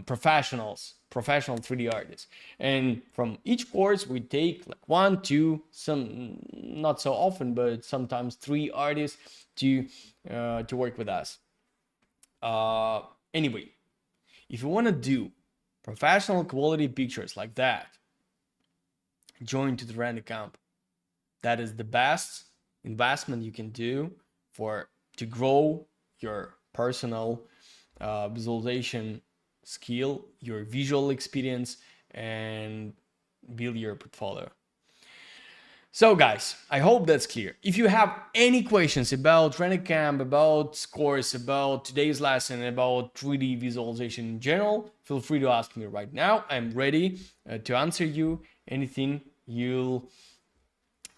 professional 3D artists. And from each course we take like 1, 2, some not so often, but sometimes 3 artists to work with us. Anyway, if you want to do professional quality pictures like that, join to the render.camp. That is the best investment you can do to grow your personal visualization skill, your visual experience, and build your portfolio. So guys, I hope that's clear. If you have any questions about render.camp, about course, about today's lesson, about 3D visualization in general, feel free to ask me right now. I'm ready to answer you anything you'll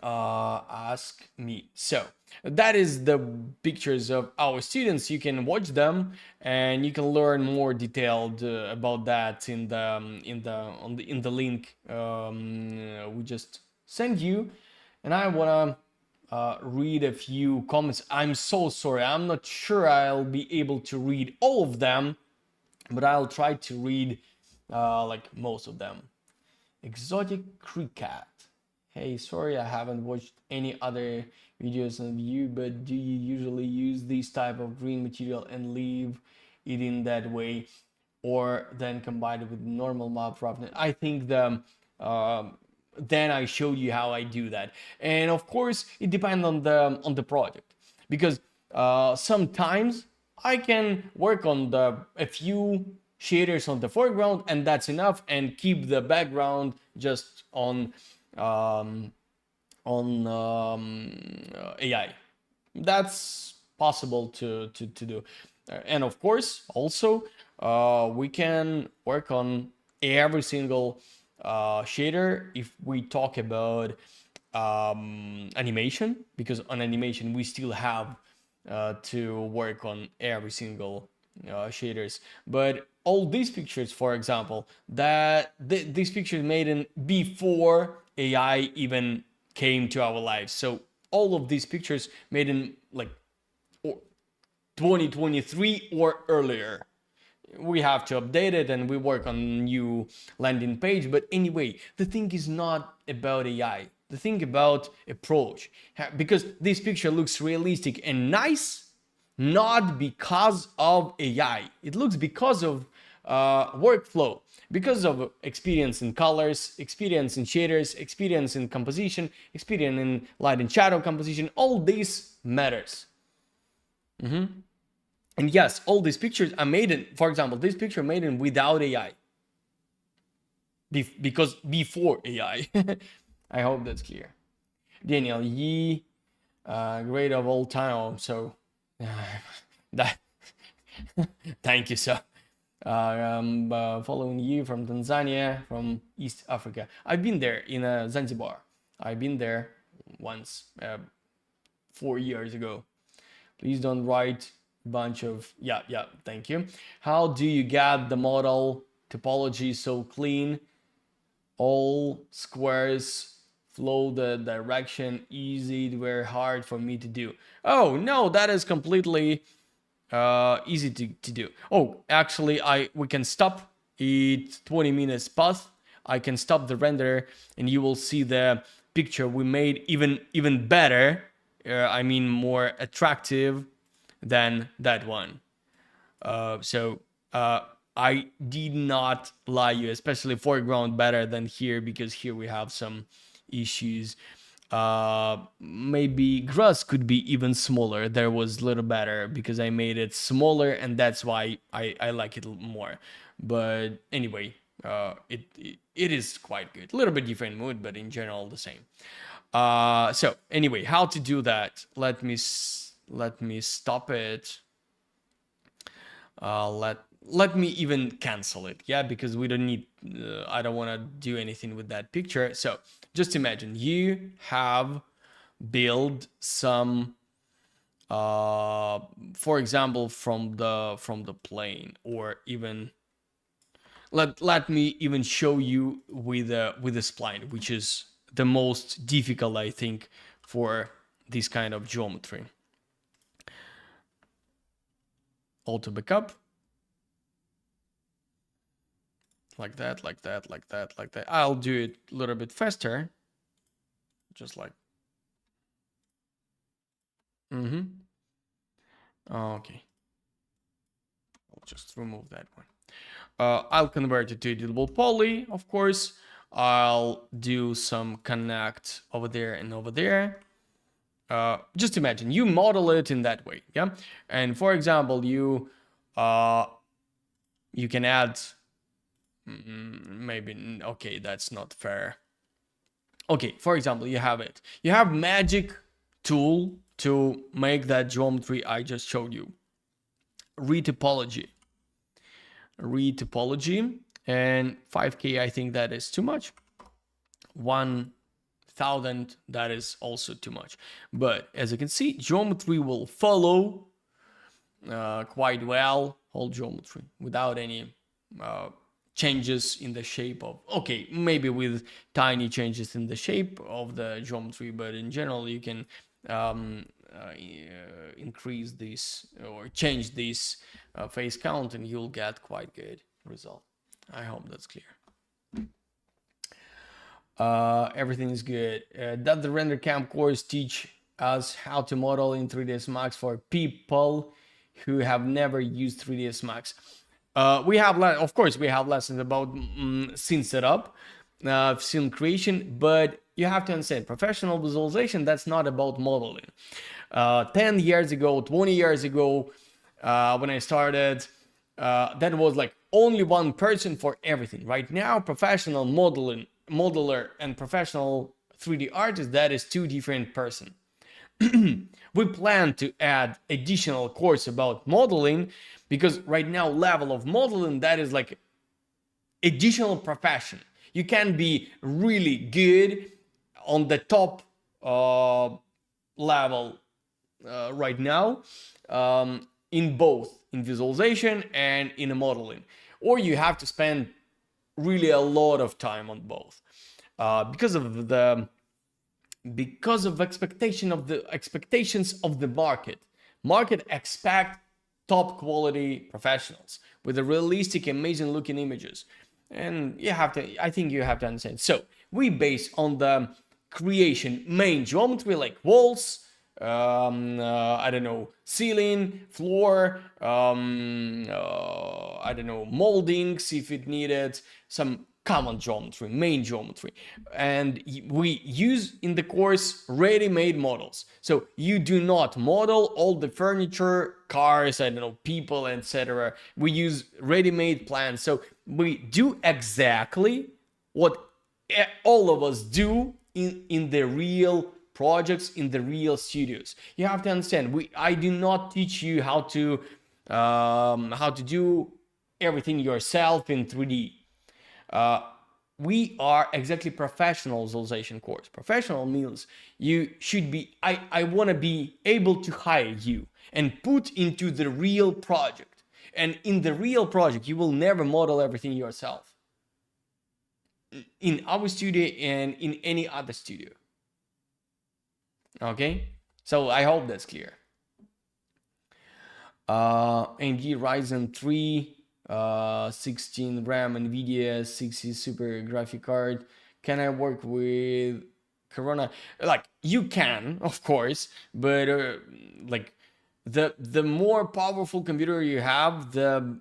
ask me. So that is the pictures of our students. You can watch them and you can learn more detailed about that in the link we just sent you. And I wanna read a few comments. I'm so sorry, I'm not sure I'll be able to read all of them, but I'll try to read like most of them. Exotic Cricket. Hey, sorry I haven't watched any other videos of you, but do you usually use this type of green material and leave it in that way, or then combine it with normal map roughness? I think then I showed you how I do that. And of course it depends on the project, because sometimes I can work on a few shaders on the foreground and that's enough, and keep the background just on AI. That's possible to do. And of course also we can work on every single shader if we talk about animation, because on animation we still have to work on every single shaders. But all these pictures, for example, these pictures made in before AI even came to our lives. So all of these pictures made in like 2023 or earlier. We have to update it and we work on new landing page. But anyway, the thing is not about AI. The thing about approach, because this picture looks realistic and nice, not because of AI. It looks because of workflow, because of experience in colors, experience in shaders, experience in composition, experience in light and shadow composition. All this matters. And yes, all these pictures are made in, for example, this picture made in without AI. Because before AI. I hope that's clear. Daniel, ye great of all time. So that thank you, sir. I'm following you from Tanzania, from East Africa. I've been there in Zanzibar. I've been there once 4 years ago. Please don't write a bunch of yeah. Thank you. How do you get the model topology so clean? All squares flow the direction easy, very hard for me to do. Oh no, that is completely easy to do. Oh, actually we can stop it 20 minutes past. I can stop the render and you will see the picture we made even better. I mean more attractive than that one. So I did not lie you, especially foreground better than here, because here we have some issues. Maybe grass could be even smaller. There was a little better because I made it smaller, and that's why I like it more. But anyway, it is quite good. A little bit different mood, but in general the same. So anyway, how to do that? Let me stop it. Let me even cancel it, yeah, because we don't need I don't want to do anything with that picture. So just imagine you have built some for example, from the plane, or even let me even show you with a spline, which is the most difficult, I think, for this kind of geometry. Auto backup. Like that, like that, like that, like that. I'll do it a little bit faster. Just like. Okay. I'll just remove that one. I'll convert it to editable poly, of course. I'll do some connect over there and over there. Just imagine you model it in that way, yeah. And for example, you can add maybe, okay, that's not fair. Okay, for example, you have magic tool to make that geometry I just showed you. Retopology, and 5K, I think that is too much. 1,000, that is also too much. But as you can see, geometry will follow quite well, whole geometry, without any changes in the shape of, okay, maybe with tiny changes in the shape of the geometry, but in general you can increase this or change this face count, and you'll get quite good result. I hope that's clear. Everything is good. Does the render.camp course teach us how to model in 3ds Max for people who have never used 3ds Max? We have, of course, we have lessons about scene setup, scene creation, but you have to understand, professional visualization, that's not about modeling. 10 years ago, 20 years ago, when I started, that was like only one person for everything. Right now, professional modeler and professional 3D artist, that is two different person. We plan to add additional course about modeling, because right now level of modeling, that is like additional profession. You can be really good on the top level right now, in both, in visualization and in modeling, or you have to spend really a lot of time on both, because of expectations of the market expect top quality professionals with the realistic, amazing looking images, and I think you have to understand. So we base on the creation main geometry, like walls, I don't know, ceiling, floor, I don't know, moldings if it needed, some common geometry, main geometry. And we use in the course ready-made models. So you do not model all the furniture, cars, I don't know, people, etc. We use ready-made plans. So we do exactly what all of us do in the real projects, in the real studios. You have to understand, I do not teach you how to do everything yourself in 3D. We are exactly professional visualization course. Professional means you should be, I want to be able to hire you and put into the real project. And in the real project, you will never model everything yourself. In our studio and in any other studio. Okay, so I hope that's clear. AMD Ryzen 3 16 RAM, NVIDIA 60 super graphic card. Can I work with Corona? Like, you can, of course, but like the more powerful computer you have, the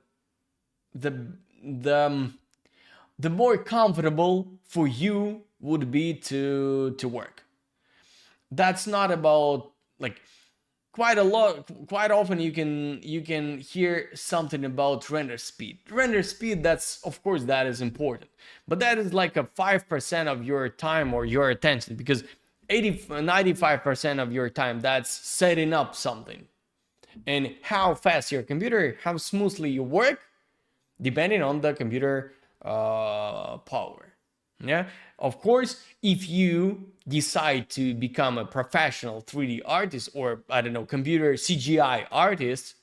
more comfortable for you would be to work. That's not about, like, quite often you can hear something about render speed. Render speed, that's, of course, that is important, but that is like a 5% of your time or your attention, because 95% of your time, that's setting up something. And how fast your computer, how smoothly you work, depending on the computer power. Yeah, of course, if you decide to become a professional 3D artist, or I don't know, computer CGI artist,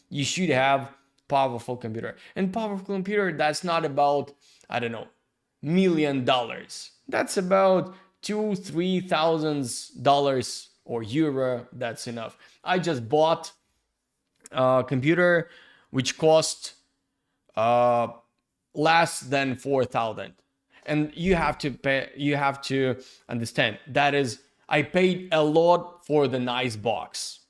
you should have powerful computer. And powerful computer, that's not about, I don't know, $1,000,000. That's about $2,000-3,000 or euro. That's enough. I just bought a computer which cost less than 4,000. And you have to pay, you have to understand that is, I paid a lot for the nice box,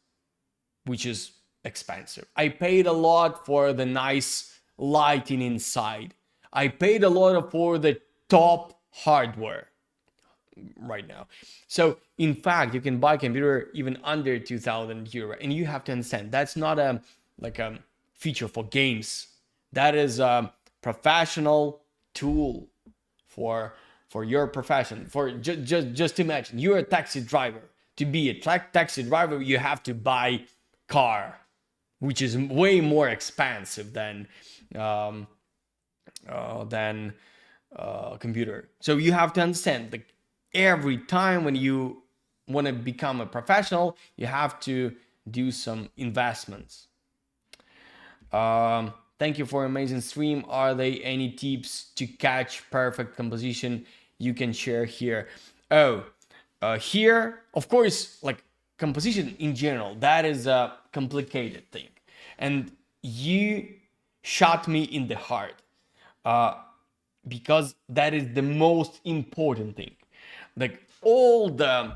which is expensive. I paid a lot for the nice lighting inside. I paid a lot for the top hardware right now. So in fact, you can buy a computer even under 2,000 euro, and you have to understand that's not a feature for games. That is a professional tool for your profession. For just imagine you're a taxi driver. To be a taxi driver, you have to buy car, which is way more expensive than computer. So you have to understand that every time when you want to become a professional, you have to do some investments. Thank you for amazing stream. Are there any tips to catch perfect composition you can share here? Here, of course, like composition in general, that is a complicated thing. And you shot me in the heart because that is the most important thing. Like all the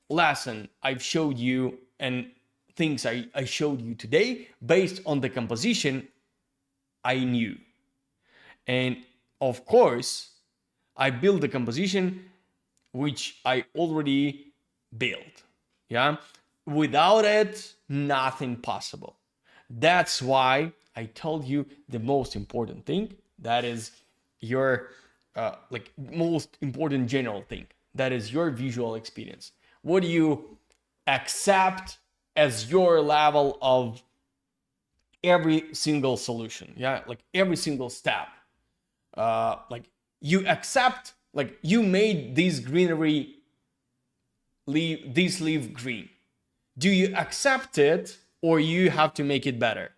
lesson I've showed you and things I showed you today based on the composition I knew. And of course, I built the composition which I already built. Yeah. Without it, nothing possible. That's why I told you the most important thing. That is your most important general thing. That is your visual experience. What do you accept as your level of every single solution? Yeah, like every single step. Like you accept, like you made this greenery this leaf green. Do you accept it, or you have to make it better?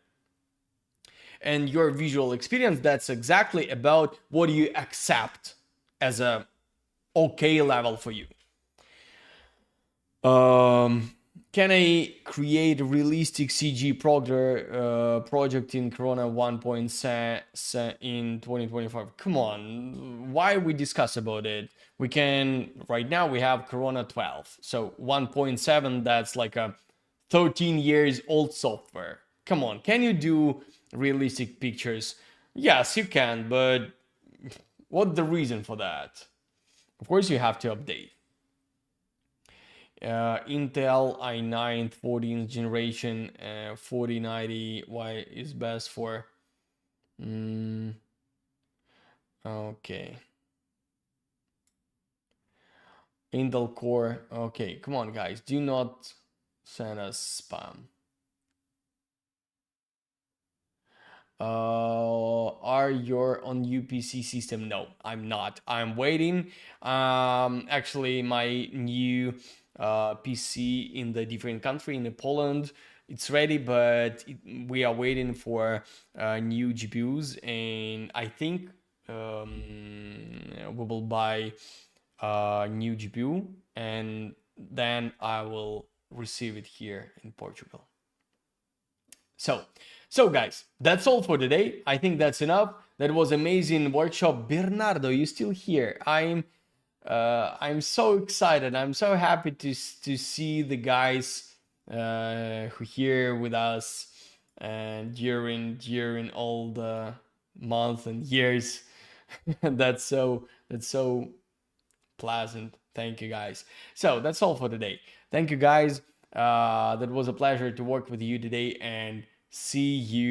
And your visual experience, that's exactly about what you accept as a okay level for you. Can I create a realistic CG project in Corona 1.7 in 2025? Come on, why we discuss about it? We can, right now we have Corona 12. So 1.7, that's like a 13 years old software. Come on, can you do realistic pictures? Yes, you can, but what's the reason for that? Of course you have to update. Intel i9 14th generation 4090, why is best for okay, Intel Core. Okay, come on guys, do not send us spam. Are you on UPC system? No, I'm not. I'm waiting. Actually my new PC in the different country, in Poland, it's ready, but we are waiting for new GPUs, and I think we will buy a new GPU, and then I will receive it here in Portugal. So guys, that's all for today. I think that's enough. That was amazing workshop. Bernardo, you still here? I'm so excited. I'm so happy to see the guys who here with us and during all the months and years. that's so pleasant. Thank you guys. So that's all for today. Thank you guys. That was a pleasure to work with you today, and see you